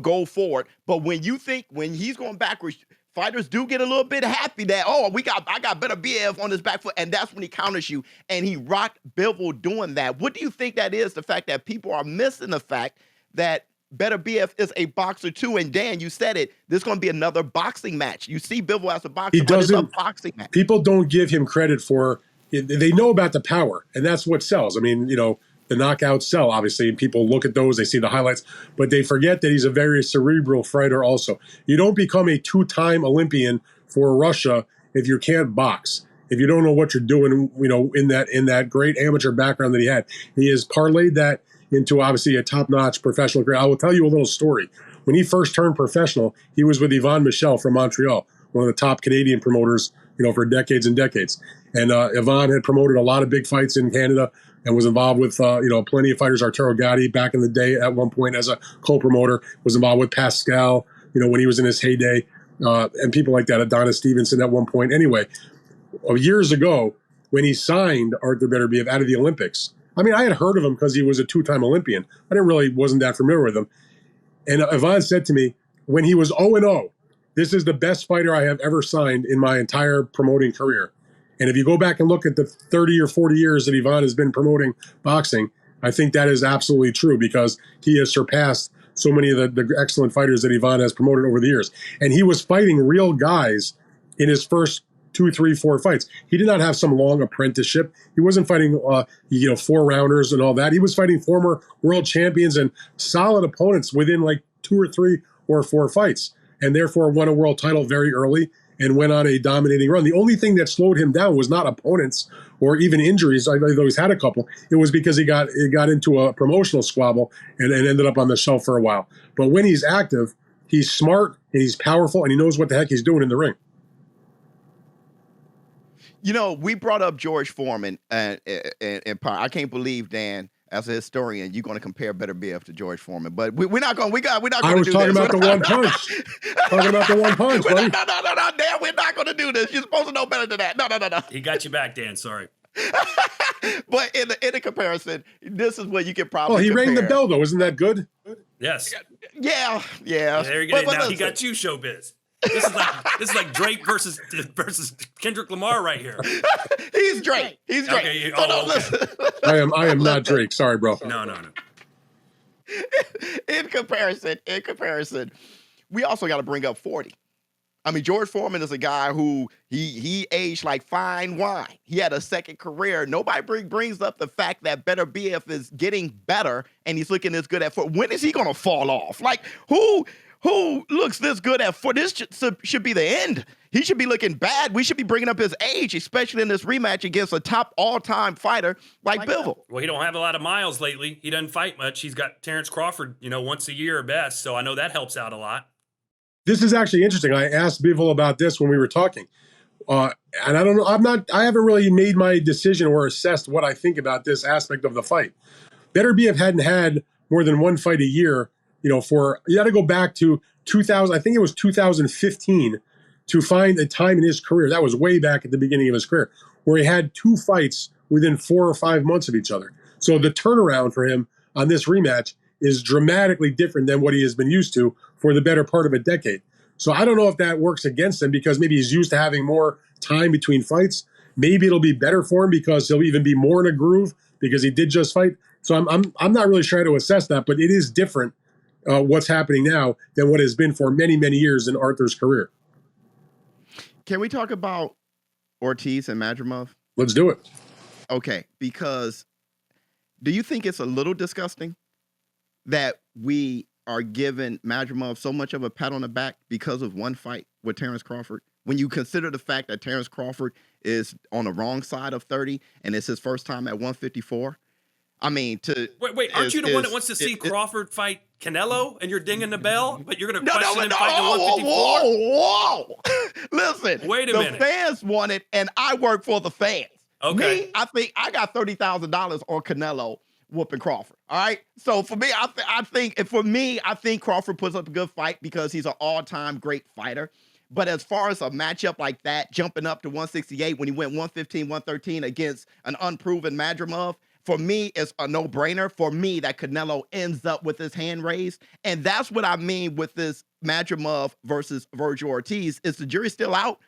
go forward. But when he's going backwards, fighters do get a little bit happy that, I got Beterbiev on his back foot, and that's when he counters you. And he rocked Bivol doing that. What do you think that is? The fact that people are missing the fact that Beterbiev is a boxer too, and Dan, you said it. This is going to be another boxing match. You see Bivol as a boxer, but it's a boxing match. People don't give him credit for. They know about the power, and that's what sells. I mean, the knockouts sell, obviously, and people look at those, they see the highlights, but they forget that he's a very cerebral fighter. Also, you don't become a 2-time Olympian for Russia if you can't box. If you don't know what you're doing, in that great amateur background that he had, he has parlayed that into obviously a top-notch professional career. I will tell you a little story. When he first turned professional, he was with Yvan Michel from Montreal, one of the top Canadian promoters, for decades and decades. And Yvan had promoted a lot of big fights in Canada and was involved with, plenty of fighters. Arturo Gatti back in the day at one point as a co-promoter, was involved with Pascal, when he was in his heyday, and people like that, Adonis Stevenson at one point. Anyway, years ago, when he signed Artur Beterbiev out of the Olympics, I mean, I had heard of him because he was a 2-time Olympian. I wasn't that familiar with him. And Yvan said to me, when he was 0-0, this is the best fighter I have ever signed in my entire promoting career. And if you go back and look at the 30 or 40 years that Yvan has been promoting boxing, I think that is absolutely true because he has surpassed so many of the excellent fighters that Yvan has promoted over the years. And he was fighting real guys in his first 2, 3, 4 fights. He did not have some long apprenticeship. He wasn't fighting, 4-rounders and all that. He was fighting former world champions and solid opponents within like 2 or 3 or 4 fights, and therefore won a world title very early and went on a dominating run. The only thing that slowed him down was not opponents or even injuries, although he's had a couple. It was because he got into a promotional squabble and ended up on the shelf for a while. But when he's active, he's smart and he's powerful and he knows what the heck he's doing in the ring. We brought up George Foreman, and I can't believe, Dan, as a historian, you're going to compare Beterbiev to George Foreman, but we're not going. We're not going to do this. I was talking about the one punch. Talking about the one punch, buddy. No, Dan, we're not going to do this. You're supposed to know better than that. No. He got you back, Dan. Sorry. But in the comparison, this is what you can probably. Oh, he rang the bell though. Isn't that good? Yes. Yeah. There you go. Now he got you, showbiz. This is like Drake versus Kendrick Lamar right here. He's Drake. Okay. Listen. I am not Drake. Sorry, bro. No. In comparison, we also got to bring up 40. I mean, George Foreman is a guy who he aged like fine wine. He had a second career. Nobody brings up the fact that Beterbiev is getting better and he's looking this good at 40. When is he going to fall off? Like, who looks this good at 40? This should be the end. He should be looking bad. We should be bringing up his age, especially in this rematch against a top all-time fighter like Bivol. Well, he don't have a lot of miles lately. He doesn't fight much. He's got Terrence Crawford, once a year at best. So I know that helps out a lot. This is actually interesting. I asked Bivol about this when we were talking. And I don't know. I haven't really made my decision or assessed what I think about this aspect of the fight. Beterbiev hadn't had more than one fight a year, you got to go back to 2000. I think it was 2015 to find a time in his career. That was way back at the beginning of his career where he had 2 fights within 4 or 5 months of each other. So the turnaround for him on this rematch is dramatically different than what he has been used to for the better part of a decade. So I don't know if that works against him because maybe he's used to having more time between fights, maybe it'll be better for him because he'll even be more in a groove because he did just fight. So I'm not really trying to assess that, but it is different what's happening now than what has been for many, many years in Arthur's career. Can we talk about Ortiz and Madrimov? Let's do it. Okay, because do you think it's a little disgusting that we are giving Madrimov so much of a pat on the back because of one fight with Terrence Crawford? When you consider the fact that Terrence Crawford is on the wrong side of 30 and it's his first time at 154. I mean, wait, aren't you the one that wants to see Crawford fight Canelo and you're dinging the bell, but you're going to question him fighting at 154? Whoa. Listen, wait a minute. The fans want it, and I work for the fans. Okay. Me, I think I got $30,000 on Canelo whooping Crawford. All right. So for me, I think Crawford puts up a good fight because he's an all-time great fighter. But as far as a matchup like that, jumping up to 168 when he went 115, 113 against an unproven Madrimov, for me, it's a no-brainer. For me, that Canelo ends up with his hand raised. And that's what I mean with this Madrimov versus Virgil Ortiz. Is the jury still out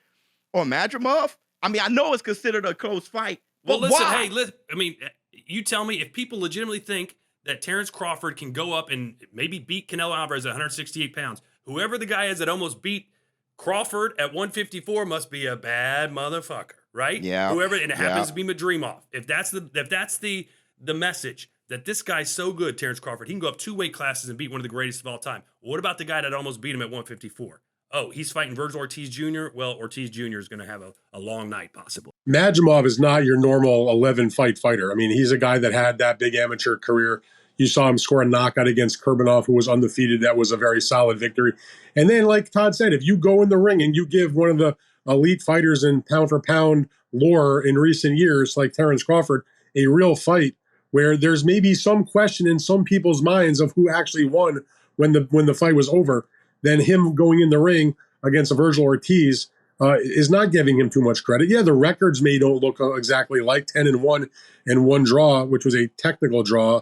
on Madrimov? I mean, I know it's considered a close fight. Well, but listen, why? I mean, you tell me if people legitimately think that Terrence Crawford can go up and maybe beat Canelo Alvarez at 168 pounds, whoever the guy is that almost beat Crawford at 154 must be a bad motherfucker, right? Yeah. Whoever, and it happens to be Madrimov. If that's the message that this guy's so good, Terrence Crawford, he can go up 2 weight classes and beat one of the greatest of all time. What about the guy that almost beat him at 154? Oh, he's fighting Virgil Ortiz Jr. Well, Ortiz Jr. is going to have a long night, possibly. Madrimov is not your normal 11-fight fighter. I mean, he's a guy that had that big amateur career. You saw him score a knockout against Kurbanov, who was undefeated. That was a very solid victory. And then, like Todd said, if you go in the ring and you give one of the elite fighters in pound-for-pound lore in recent years, like Terrence Crawford, a real fight where there's maybe some question in some people's minds of who actually won when the fight was over, then him going in the ring against a Virgil Ortiz is not giving him too much credit. Yeah, the records may don't look exactly like 10-1 and 1 draw, which was a technical draw,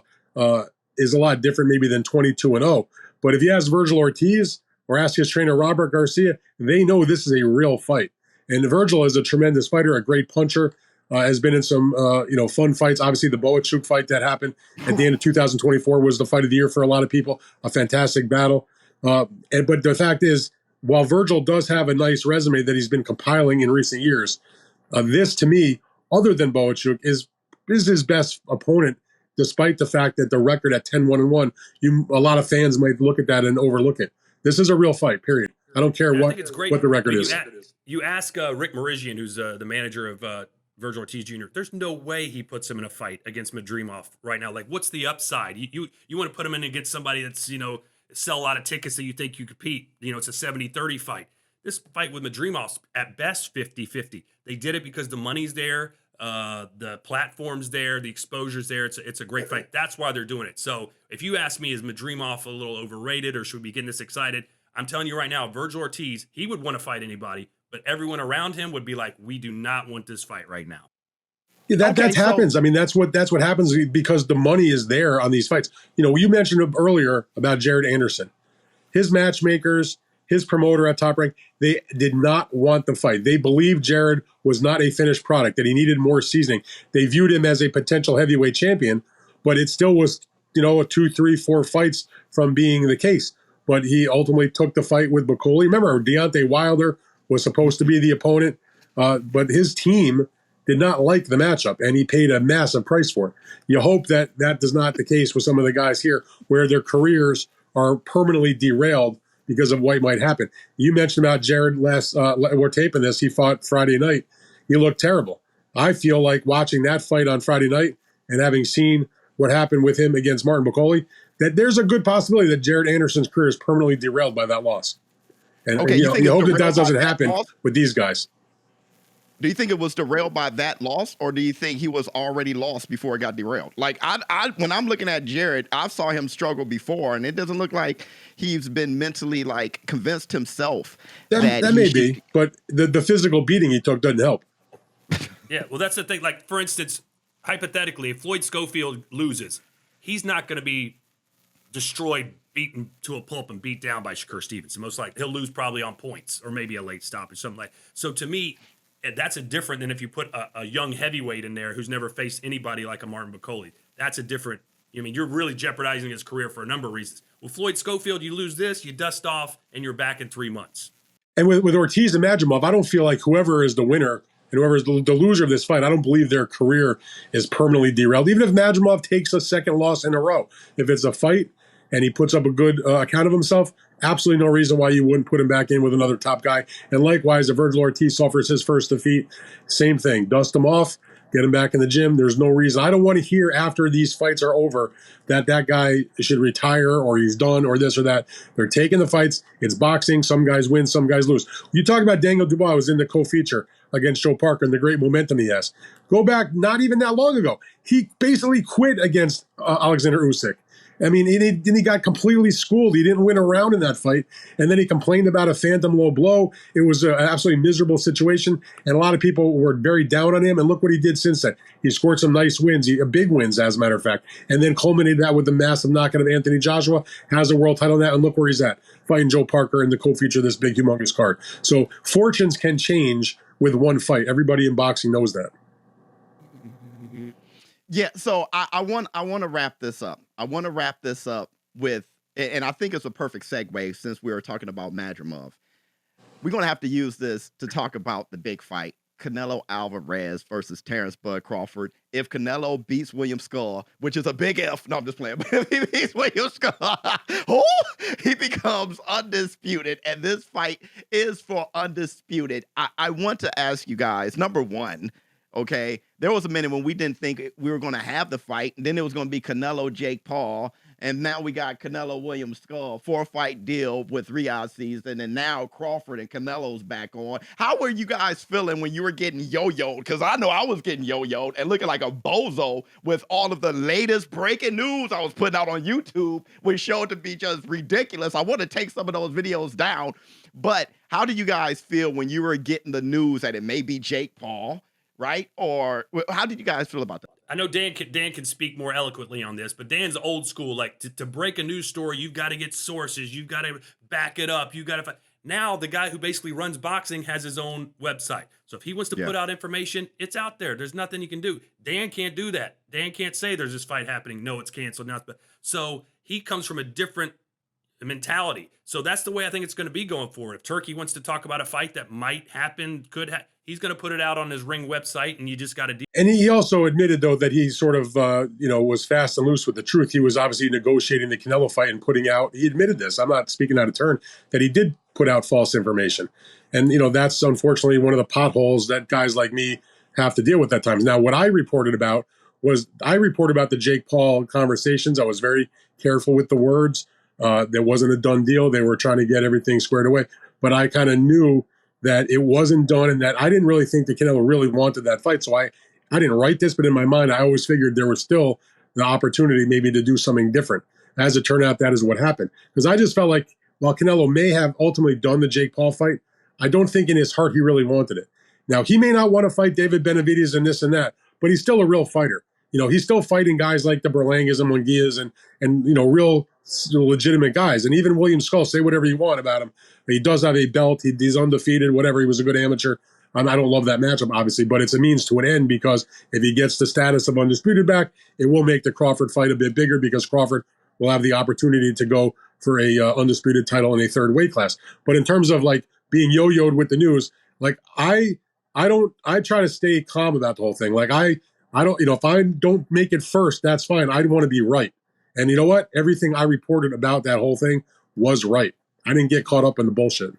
is a lot different maybe than 22-0. But if you ask Virgil Ortiz or ask his trainer Robert Garcia, they know this is a real fight. And Virgil is a tremendous fighter, a great puncher, has been in some fun fights. Obviously, the Bivol II fight that happened at the end of 2024 was the fight of the year for a lot of people, a fantastic battle. But the fact is, while Virgil does have a nice resume that he's been compiling in recent years, this, to me, other than Bivol is his best opponent, despite the fact that the record at 10-1-1, a lot of fans might look at that and overlook it. This is a real fight, period. I don't care what the record is. You ask Rick Marizian, who's the manager of Virgil Ortiz Jr., there's no way he puts him in a fight against Madrimov right now. Like, what's the upside? You want to put him in against somebody that's, sell a lot of tickets that you think you compete. It's a 70-30 fight. This fight with Madrimov's at best 50-50. They did it because the money's there, the platform's there, the exposure's there. It's a great fight. That's why they're doing it. So if you ask me, is Madrimov a little overrated or should we be getting this excited? I'm telling you right now, Virgil Ortiz, he would want to fight anybody, but everyone around him would be like, we do not want this fight right now. Yeah, that happens. I mean, that's what happens because the money is there on these fights. You mentioned earlier about Jared Anderson. His matchmakers, his promoter at Top Rank, they did not want the fight. They believed Jared was not a finished product, that he needed more seasoning. They viewed him as a potential heavyweight champion, but it still was, 2, 3, 4 fights from being the case. But he ultimately took the fight with Bakuli. Remember, Deontay Wilder was supposed to be the opponent, but his team did not like the matchup, and he paid a massive price for it. You hope that is not the case with some of the guys here, where their careers are permanently derailed because of what might happen. You mentioned about Jared we're taping this, he fought Friday night. He looked terrible. I feel like watching that fight on Friday night and having seen what happened with him against Martin Bakuli, that there's a good possibility that Jared Anderson's career is permanently derailed by that loss. And you hope that doesn't happen with these guys. Do you think it was derailed by that loss, or do you think he was already lost before it got derailed? Like, I when I'm looking at Jared, I saw him struggle before, and it doesn't look like he's been mentally convinced himself that may be, but the physical beating he took doesn't help. Yeah, well, that's the thing. Like, for instance, hypothetically, if Floyd Schofield loses, he's not going to be destroyed, beaten to a pulp, and beat down by Shakur Stevenson. Most likely, he'll lose probably on points or maybe a late stop or something like. So to me, that's a different than if you put a young heavyweight in there who's never faced anybody like a Martin Bakole. That's a different. I mean, you're really jeopardizing his career for a number of reasons. Well, Floyd Schofield, you lose this, you dust off, and you're back in 3 months. And with Ortiz and Madrimov, I don't feel like whoever is the winner and whoever is the loser of this fight, I don't believe their career is permanently derailed. Even if Madrimov takes a second loss in a row, if it's a fight and he puts up a good account of himself, absolutely no reason why you wouldn't put him back in with another top guy. And likewise, if Virgil Ortiz suffers his first defeat, same thing. Dust him off, get him back in the gym. There's no reason. I don't want to hear after these fights are over that guy should retire or he's done or this or that. They're taking the fights. It's boxing. Some guys win, some guys lose. You talk about Daniel Dubois was in the co-feature against Joe Parker and the great momentum he has. Go back not even that long ago. He basically quit against Alexander Usyk. I mean, he got completely schooled. He didn't win a round in that fight. And then he complained about a phantom low blow. It was an absolutely miserable situation. And a lot of people were very down on him. And look what he did since then. He scored some nice wins, big wins, as a matter of fact. And then culminated that with the massive knockout of Anthony Joshua. Has a world title now. And look where he's at, fighting Joe Parker in the co-feature of this big, humongous card. So fortunes can change with one fight. Everybody in boxing knows that. Yeah, so I want to wrap this up. I want to wrap this up with, and I think it's a perfect segue since we were talking about Madrimov. We're going to have to use this to talk about the big fight, Canelo Alvarez versus Terrence Bud Crawford. If Canelo beats William Skull, which is a big F, no, I'm just playing, but if he beats William Skull, he becomes undisputed, and this fight is for undisputed. I want to ask you guys, number one, okay, there was a minute when we didn't think we were going to have the fight. And then it was going to be Canelo, Jake Paul. And now we got Canelo, William Skull, 4-fight deal with Riyadh season. And now Crawford and Canelo's back on. How were you guys feeling when you were getting yo-yoed? Because I know I was getting yo-yoed and looking like a bozo with all of the latest breaking news I was putting out on YouTube, which showed to be just ridiculous. I want to take some of those videos down. But how do you guys feel when you were getting the news that it may be Jake Paul? Right? Or how did you guys feel about that? I know Dan can speak more eloquently on this, but Dan's old school. Like to break a news story, you've got to get sources. You've got to back it up. You've got to. Now the guy who basically runs boxing has his own website. So if he wants to put out information, it's out there. There's nothing he can do. Dan can't do that. Dan can't say there's this fight happening. No, it's canceled now. So he comes from a different mentality. So that's the way I think it's going to be going forward. If Turkey wants to talk about a fight that might happen, he's going to put it out on his Ring website, and you just got to deal. And he also admitted, though, that he sort of, was fast and loose with the truth. He was obviously negotiating the Canelo fight and putting out, he admitted this, I'm not speaking out of turn, that he did put out false information. And, that's unfortunately one of the potholes that guys like me have to deal with at times. Now, what I reported about the Jake Paul conversations. I was very careful with the words. There wasn't a done deal. They were trying to get everything squared away. But I kind of knew that it wasn't done and that I didn't really think that Canelo really wanted that fight. So I didn't write this, but in my mind, I always figured there was still the opportunity maybe to do something different. As it turned out, that is what happened. Because I just felt like while Canelo may have ultimately done the Jake Paul fight, I don't think in his heart he really wanted it. Now, he may not want to fight David Benavidez and this and that, but he's still a real fighter. He's still fighting guys like the Berlangas and Munguias and real legitimate guys. And even William Skull, say whatever you want about him. He does have a belt. He's undefeated, whatever. He was a good amateur. I don't love that matchup, obviously, but it's a means to an end because if he gets the status of undisputed back, it will make the Crawford fight a bit bigger because Crawford will have the opportunity to go for a undisputed title in a third weight class. But in terms of like being yo-yoed with the news, like I try to stay calm about the whole thing. Like I don't, if I don't make it first, that's fine. I want to be right. And you know what? Everything I reported about that whole thing was right. I didn't get caught up in the bullshit.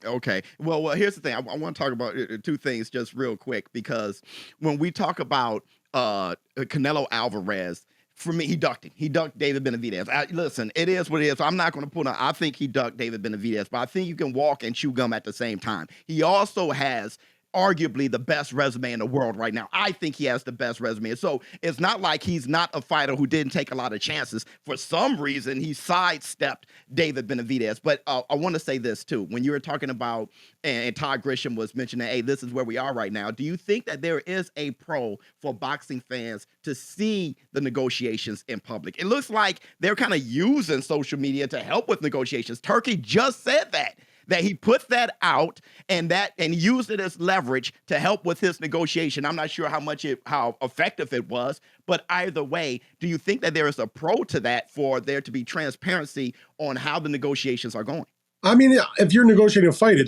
Okay. Well, here's the thing. I want to talk about two things just real quick because when we talk about Canelo Alvarez, for me, he ducked him. He ducked David Benavidez. Listen, it is what it is. I'm not going to put on. I think he ducked David Benavidez, but I think you can walk and chew gum at the same time. He also has arguably the best resume in the world right now. I think he has the best resume. So it's not like he's not a fighter who didn't take a lot of chances. For some reason, he sidestepped David Benavidez. But I want to say this too. When you were talking about, and Todd Grisham was mentioning, hey, this is where we are right now. Do you think that there is a pro for boxing fans to see the negotiations in public? It looks like they're kind of using social media to help with negotiations. Turkey just said that that he put that out and used it as leverage to help with his negotiation. I'm not sure how effective it was, but either way, do you think that there is a pro to that for there to be transparency on how the negotiations are going? I mean, if you're negotiating a fight,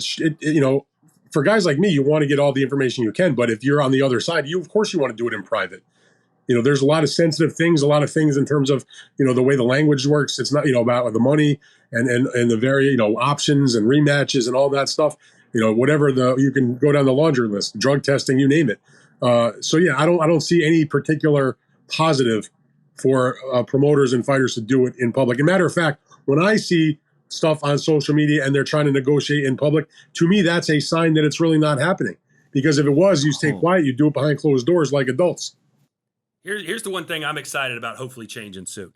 for guys like me, you want to get all the information you can. But if you're on the other side, of course you want to do it in private. There's a lot of sensitive things, a lot of things in terms of, the way the language works. It's not, about the money and the very, options and rematches and all that stuff. Whatever you can go down the laundry list, drug testing, you name it. So yeah, I don't see any particular positive for promoters and fighters to do it in public. As a matter of fact, when I see stuff on social media and they're trying to negotiate in public, to me, that's a sign that it's really not happening. Because if it was, you stay quiet, you do it behind closed doors like adults. Here's the one thing I'm excited about hopefully changing soon.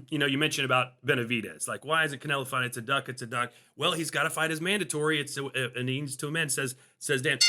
You mentioned about Benavidez. Like, why is it Canelo fight? It's a duck. Well, he's got to fight as mandatory. And he needs to amend, says Dan.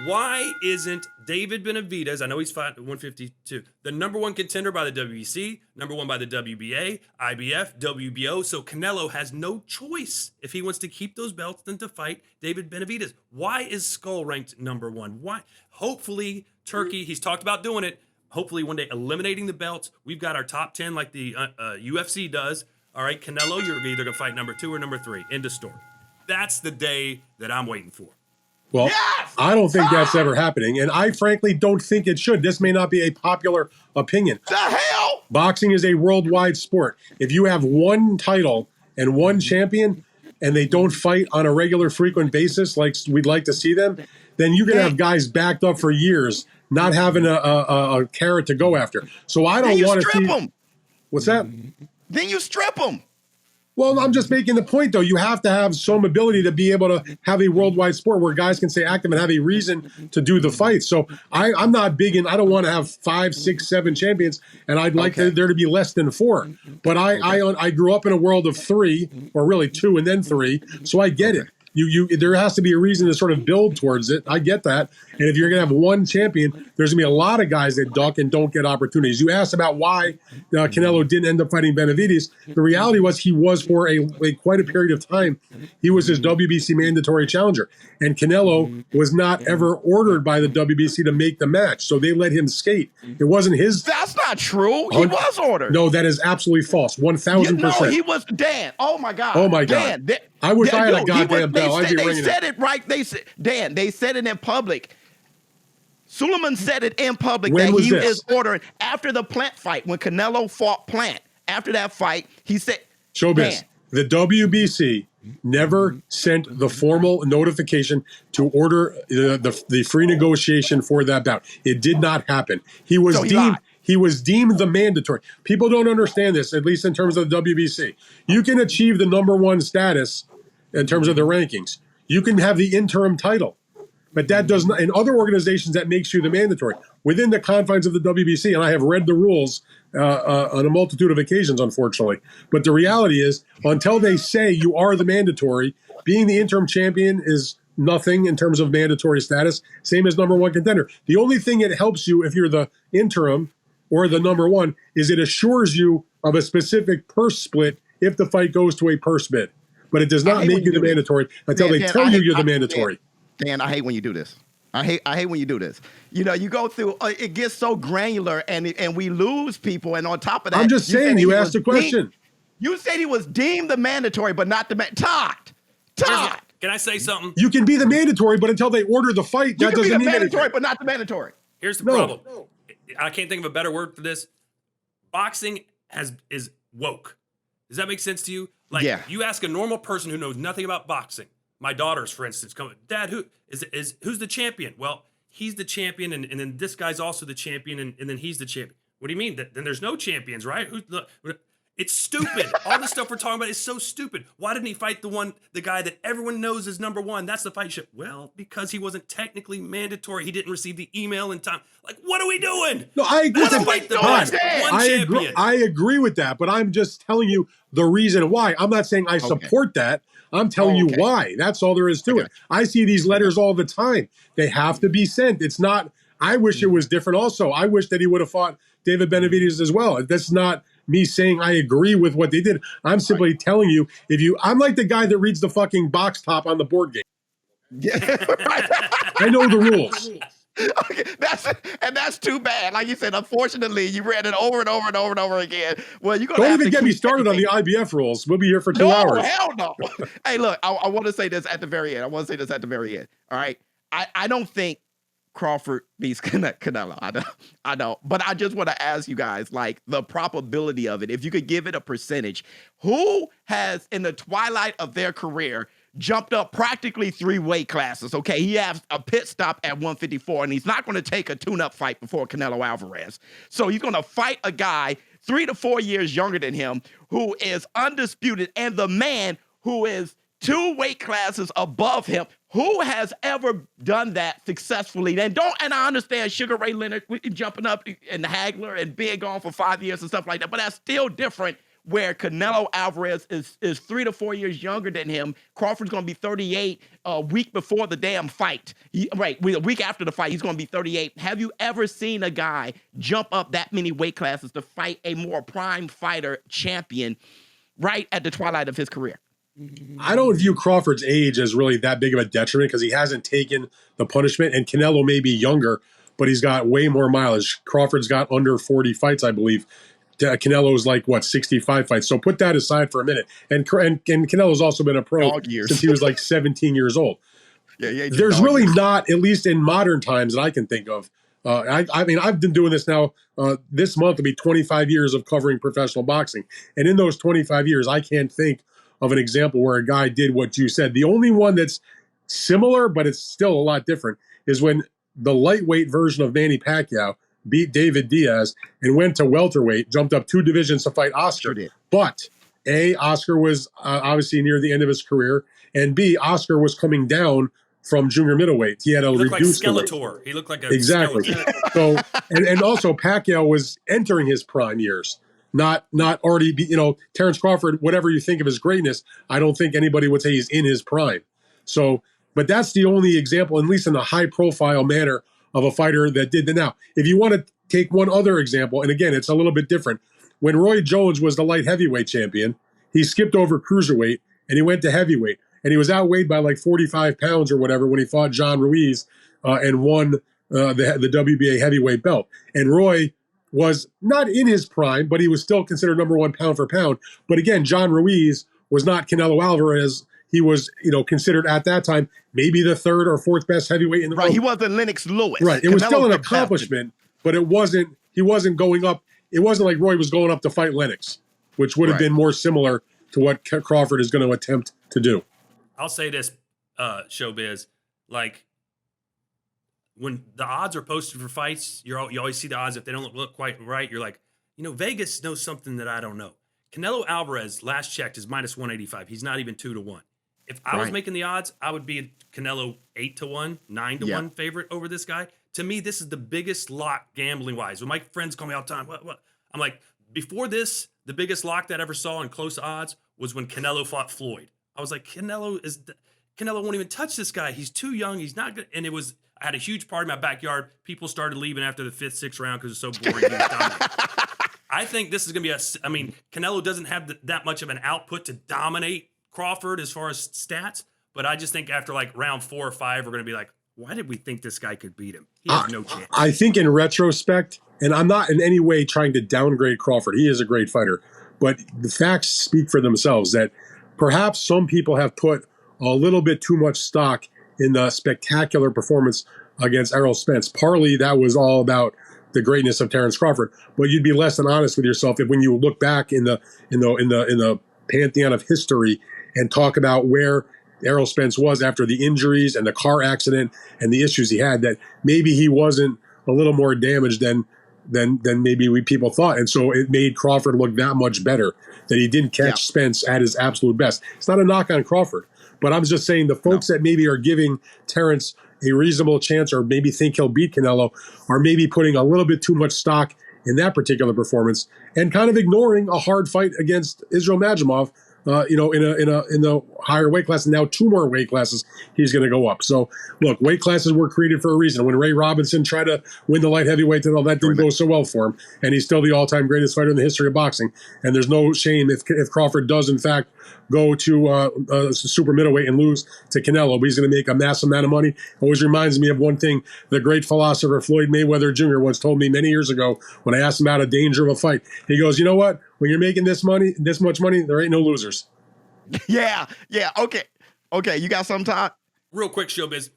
Why isn't David Benavidez, I know he's fighting 152, the number one contender by the WBC, number one by the WBA, IBF, WBO, so Canelo has no choice if he wants to keep those belts than to fight David Benavidez. Why is Skull ranked number one? Why? Hopefully, Turkey, he's talked about doing it. Hopefully one day eliminating the belts. We've got our top 10 like the UFC does. All right, Canelo, you're either going to fight number 2 or number 3. End of story. That's the day that I'm waiting for. Well, yes! I don't think that's ever happening. And I frankly don't think it should. This may not be a popular opinion. The hell? Boxing is a worldwide sport. If you have one title and one champion and they don't fight on a regular, frequent basis like we'd like to see them, then you're going to have guys backed up for years not having a carrot to go after. So I don't want to see them. What's that? Then you strip them. Well, I'm just making the point, though. You have to have some ability to be able to have a worldwide sport where guys can stay active and have a reason to do the fight. So I'm not big in. I don't want to have 5, 6, 7 champions, and I'd like there to be less than 4. But I grew up in a world of 3, or really 2 and then 3. So I get it. There has to be a reason to sort of build towards it. I get that. And if you're going to have one champion, there's going to be a lot of guys that duck and don't get opportunities. You asked about why Canelo didn't end up fighting Benavidez. The reality was he was for quite a period of time. He was his WBC mandatory challenger. And Canelo was not ever ordered by the WBC to make the match. So they let him skate. It wasn't his. That's not true. He was ordered. No, that is absolutely false. 1,000%. No, he was. Dan. Oh, my God. Oh, my God. Dan, I wish I had a goddamn bell. I'd be ringing it. They said it right. They said it in public. Suleiman said it in public that he is ordering after the Plant fight when Canelo fought Plant. After that fight, he said, Showbiz, the WBC never sent the formal notification to order the free negotiation for that bout. It did not happen. He was deemed the mandatory. People don't understand this, at least in terms of the WBC. You can achieve the number 1 status in terms of the rankings. You can have the interim title. But that does not, in other organizations, that makes you the mandatory. Within the confines of the WBC, and I have read the rules on a multitude of occasions, unfortunately. But the reality is, until they say you are the mandatory, being the interim champion is nothing in terms of mandatory status, same as number 1 contender. The only thing it helps you if you're the interim or the number 1 is it assures you of a specific purse split if the fight goes to a purse bid. But it does not make you the mandatory until they tell you you're the mandatory. Dan, I hate when you do this. I hate when you do this. You go through. It gets so granular, and we lose people. And on top of that, I'm just saying. You asked a question. You said he was deemed the mandatory, but not the Todd. Can I say something? You can be the mandatory, but until they order the fight, that doesn't mean mandatory, but not the mandatory. Here's the problem. I can't think of a better word for this. Boxing is woke. Does that make sense to you? Like, you ask a normal person who knows nothing about boxing. My daughters, for instance, come, Dad, who's the champion? Well, he's the champion, and then this guy's also the champion, and then he's the champion. What do you mean? Then there's no champions, right? It's stupid. All the stuff we're talking about is so stupid. Why didn't he fight the guy that everyone knows is number 1? That's the fight ship. Well, because he wasn't technically mandatory. He didn't receive the email in time. Like, what are we doing? No, I agree. I agree with that, but I'm just telling you the reason why. I'm not saying I support that. I'm telling you why. That's all there is to it. I see these letters all the time. They have to be sent. It's not, I wish it was different also. I wish that he would have fought David Benavidez as well. That's not me saying I agree with what they did. I'm simply telling you, I'm like the guy that reads the fucking box top on the board game. Yeah, I know the rules. Okay, that's too bad. Like you said, unfortunately, you read it over and over and over and over again. Well, you're gonna Don't have even to get me keep started on everything. the IBF rules. We'll be here for 2 No, hours. hell no. Hey, look, I want to say this at the very end. All right. I don't think Crawford beats Canelo. I don't. But I just want to ask you guys, like, the probability of it, if you could give it a percentage, who has, in the twilight of their career, jumped up practically 3 weight classes? Okay, he has a pit stop at 154, and he's not going to take a tune-up fight before Canelo Alvarez. So he's going to fight a guy 3 to 4 years younger than him who is undisputed, and the man who is 2 weight classes above him. Who has ever done that successfully? And I understand Sugar Ray Leonard jumping up and Hagler and being gone for 5 years and stuff like that, but that's still different where Canelo Alvarez is 3 to 4 years younger than him. Crawford's going to be 38 a week before the damn fight. A week after the fight, he's going to be 38. Have you ever seen a guy jump up that many weight classes to fight a more prime fighter champion right at the twilight of his career? I don't view Crawford's age as really that big of a detriment because he hasn't taken the punishment, and Canelo may be younger, but he's got way more mileage. Crawford's got under 40 fights, I believe. Canelo's like, 65 fights. So put that aside for a minute. And Canelo's also been a pro since he was like 17 years old. Yeah, there's really not, at least in modern times that I can think of. I mean, I've been doing this now. This month will be 25 years of covering professional boxing. And in those 25 years, I can't think of an example where a guy did what you said. The only one that's similar, but it's still a lot different, is when the lightweight version of Manny Pacquiao beat David Diaz and went to welterweight, jumped up 2 divisions to fight Oscar. Sure, but A, Oscar was obviously near the end of his career, and B, Oscar was coming down from junior middleweight. He had a reduced like Skeletor. He looked like a exactly. skeleton. So, and also Pacquiao was entering his prime years. Not already, Terrence Crawford, whatever you think of his greatness, I don't think anybody would say he's in his prime. So, but that's the only example, at least in a high profile manner, of a fighter that did that. Now, if you want to take one other example, and again, it's a little bit different. When Roy Jones was the light heavyweight champion, he skipped over cruiserweight and he went to heavyweight, and he was outweighed by like 45 pounds or whatever when he fought John Ruiz and won the WBA heavyweight belt. And Roy was not in his prime, but he was still considered number 1 pound for pound. But again, John Ruiz was not Canelo Alvarez. He was, considered at that time maybe the 3rd or 4th best heavyweight in the world. Right, he wasn't Lennox Lewis. Right, it was still an accomplishment, but it wasn't. He wasn't going up. It wasn't like Roy was going up to fight Lennox, which would have been more similar to what Crawford is going to attempt to do. I'll say this, Showbiz, like, when the odds are posted for fights, you always see the odds. If they don't look quite right, you're like, Vegas knows something that I don't know. Canelo Alvarez, last checked, is minus 185. He's not even 2 to 1. If I was making the odds, I would be Canelo 8 to 1, 9 to 1 favorite over this guy. To me, this is the biggest lock gambling wise. When my friends call me all the time, what? I'm like, before this, the biggest lock that I ever saw in close odds was when Canelo fought Floyd. I was like, Canelo won't even touch this guy. He's too young. He's not good. And I had a huge party in my backyard. People started leaving after the 5th, 6th round because it's so boring. He was dominating. I think this is going to be Canelo doesn't have that much of an output to dominate Crawford as far as stats, but I just think after like round 4 or 5, we're going to be like, why did we think this guy could beat him? He has no chance. I think in retrospect, and I'm not in any way trying to downgrade Crawford. He is a great fighter, but the facts speak for themselves that perhaps some people have put a little bit too much stock in the spectacular performance against Errol Spence. Partly that was all about the greatness of Terrence Crawford, but you'd be less than honest with yourself if when you look back in the pantheon of history and talk about where Errol Spence was after the injuries and the car accident and the issues he had, that maybe he wasn't a little more damaged than maybe people thought. And so it made Crawford look that much better, that he didn't catch Spence at his absolute best. It's not a knock on Crawford, but I'm just saying the folks that maybe are giving Terrence a reasonable chance or maybe think he'll beat Canelo are maybe putting a little bit too much stock in that particular performance and kind of ignoring a hard fight against Israel Madrimov in the higher weight class, and now 2 more weight classes he's going to go up. So look, weight classes were created for a reason. When Ray Robinson tried to win the light heavyweight title, that didn't go so well for him, and he's still the all-time greatest fighter in the history of boxing. And there's no shame if Crawford does in fact go to super middleweight and lose to Canelo, but he's going to make a massive amount of money. Always reminds me of one thing the great philosopher Floyd Mayweather Jr. once told me many years ago when I asked him about a danger of a fight. He goes, you know what? When you're making this much money, there ain't no losers. Yeah. Okay. You got some time? Real quick, Showbiz.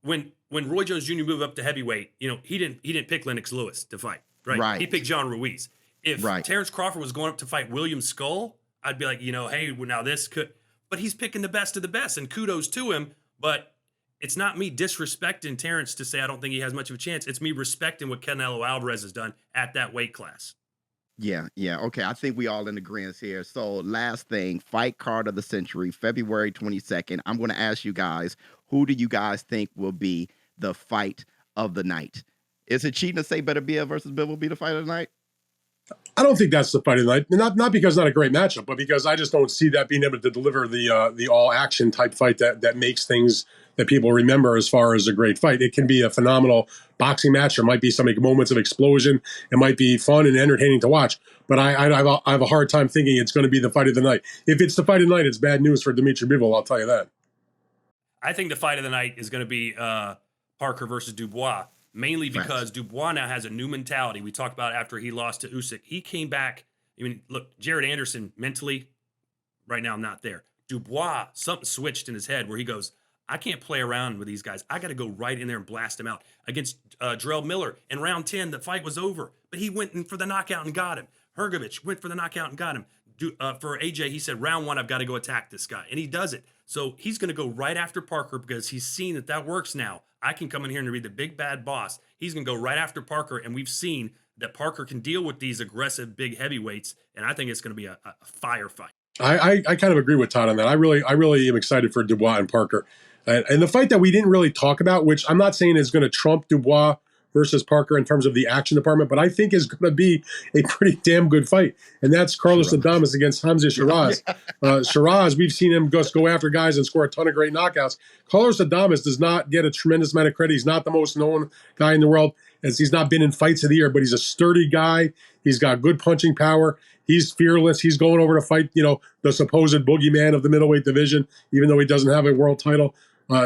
When Roy Jones Jr. moved up to heavyweight, he didn't pick Lennox Lewis to fight, right? He picked John Ruiz. If Terrence Crawford was going up to fight William Skull, I'd be like, hey, well, now this could. But he's picking the best of the best, and kudos to him. But it's not me disrespecting Terrence to say I don't think he has much of a chance. It's me respecting what Canelo Alvarez has done at that weight class. Yeah. Okay, I think we all in agreement here. So last thing, fight card of the century, February 22nd. I'm going to ask you guys, who do you guys think will be the fight of the night? Is it cheating to say Beterbiev versus Bivol will be the fight of the night? I don't think that's the fight of the night. Not because it's not a great matchup, but because I just don't see that being able to deliver the all action type fight that makes things that people remember as far as a great fight. It can be a phenomenal boxing match. There might be some moments of explosion. It might be fun and entertaining to watch. But I have a hard time thinking it's going to be the fight of the night. If it's the fight of the night, it's bad news for Dimitri Bivol. I'll tell you that. I think the fight of the night is going to be Parker versus Dubois. Mainly because Dubois now has a new mentality. We talked about after he lost to Usyk. He came back. I mean, look, Jared Anderson mentally, right now, not there. Dubois, something switched in his head where he goes, I can't play around with these guys. I got to go right in there and blast them out. Against Jarrell Miller in round 10, the fight was over, but he went in for the knockout and got him. Hrgovic went for the knockout and got him. For AJ, he said, round 1, I've got to go attack this guy. And he does it. So he's going to go right after Parker because he's seen that works now. I can come in here and be the big bad boss. He's going to go right after Parker, and we've seen that Parker can deal with these aggressive big heavyweights, and I think it's going to be a fire fight. I kind of agree with Todd on that. I really am excited for Dubois and Parker. And the fight that we didn't really talk about, which I'm not saying is going to trump Dubois versus Parker in terms of the action department, but I think is going to be a pretty damn good fight. And that's Carlos Adames against Hamza Shiraz. Shiraz, we've seen him just go after guys and score a ton of great knockouts. Carlos Adames does not get a tremendous amount of credit. He's not the most known guy in the world, as he's not been in fights of the year, but he's a sturdy guy. He's got good punching power. He's fearless. He's going over to fight, the supposed boogeyman of the middleweight division, even though he doesn't have a world title.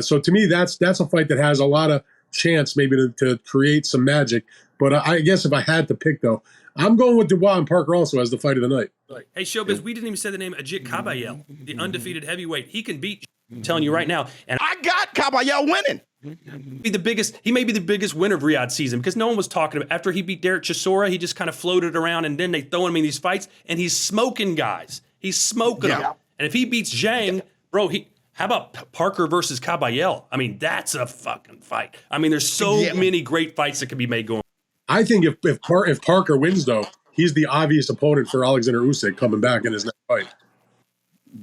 So to me, that's a fight that has a lot of chance maybe to create some magic. But I guess if I had to pick, though, I'm going with Dubois and Parker also as the fight of the night. Hey, Showbiz, we didn't even say the name Ajit Kabayel, the undefeated heavyweight. He can beat, I'm telling you right now. And I got Kabayel winning. He may be the biggest winner of Riyadh season because no one was talking about after he beat Derek Chisora, he just kind of floated around and then they throw him in these fights and he's smoking guys. He's smoking them. And if he beats Zhang, bro, how about Parker versus Kabayel? I mean, that's a fucking fight. I mean, there's so many great fights that could be made going. I think if Parker wins, though, he's the obvious opponent for Alexander Usyk coming back in his next fight.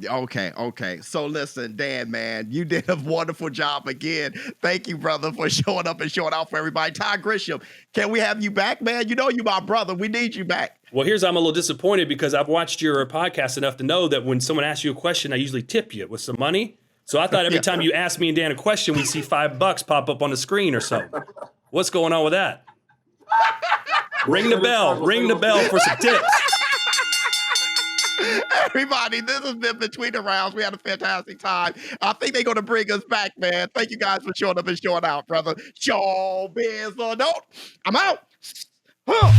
Okay. So listen, Dan, man, you did a wonderful job again. Thank you, brother, for showing up and showing out for everybody. Todd Grisham, can we have you back, man? You know you my brother. We need you back. Well, I'm a little disappointed because I've watched your podcast enough to know that when someone asks you a question, I usually tip you with some money. So I thought every time you ask me and Dan a question, we'd see $5 pop up on the screen or so. What's going on with that? Ring the bell for some tips. Everybody, this has been Between the Rounds. We had a fantastic time. I think they're going to bring us back, man. Thank you guys for showing up and showing out, brother. Showbiz or don't. I'm out. Huh.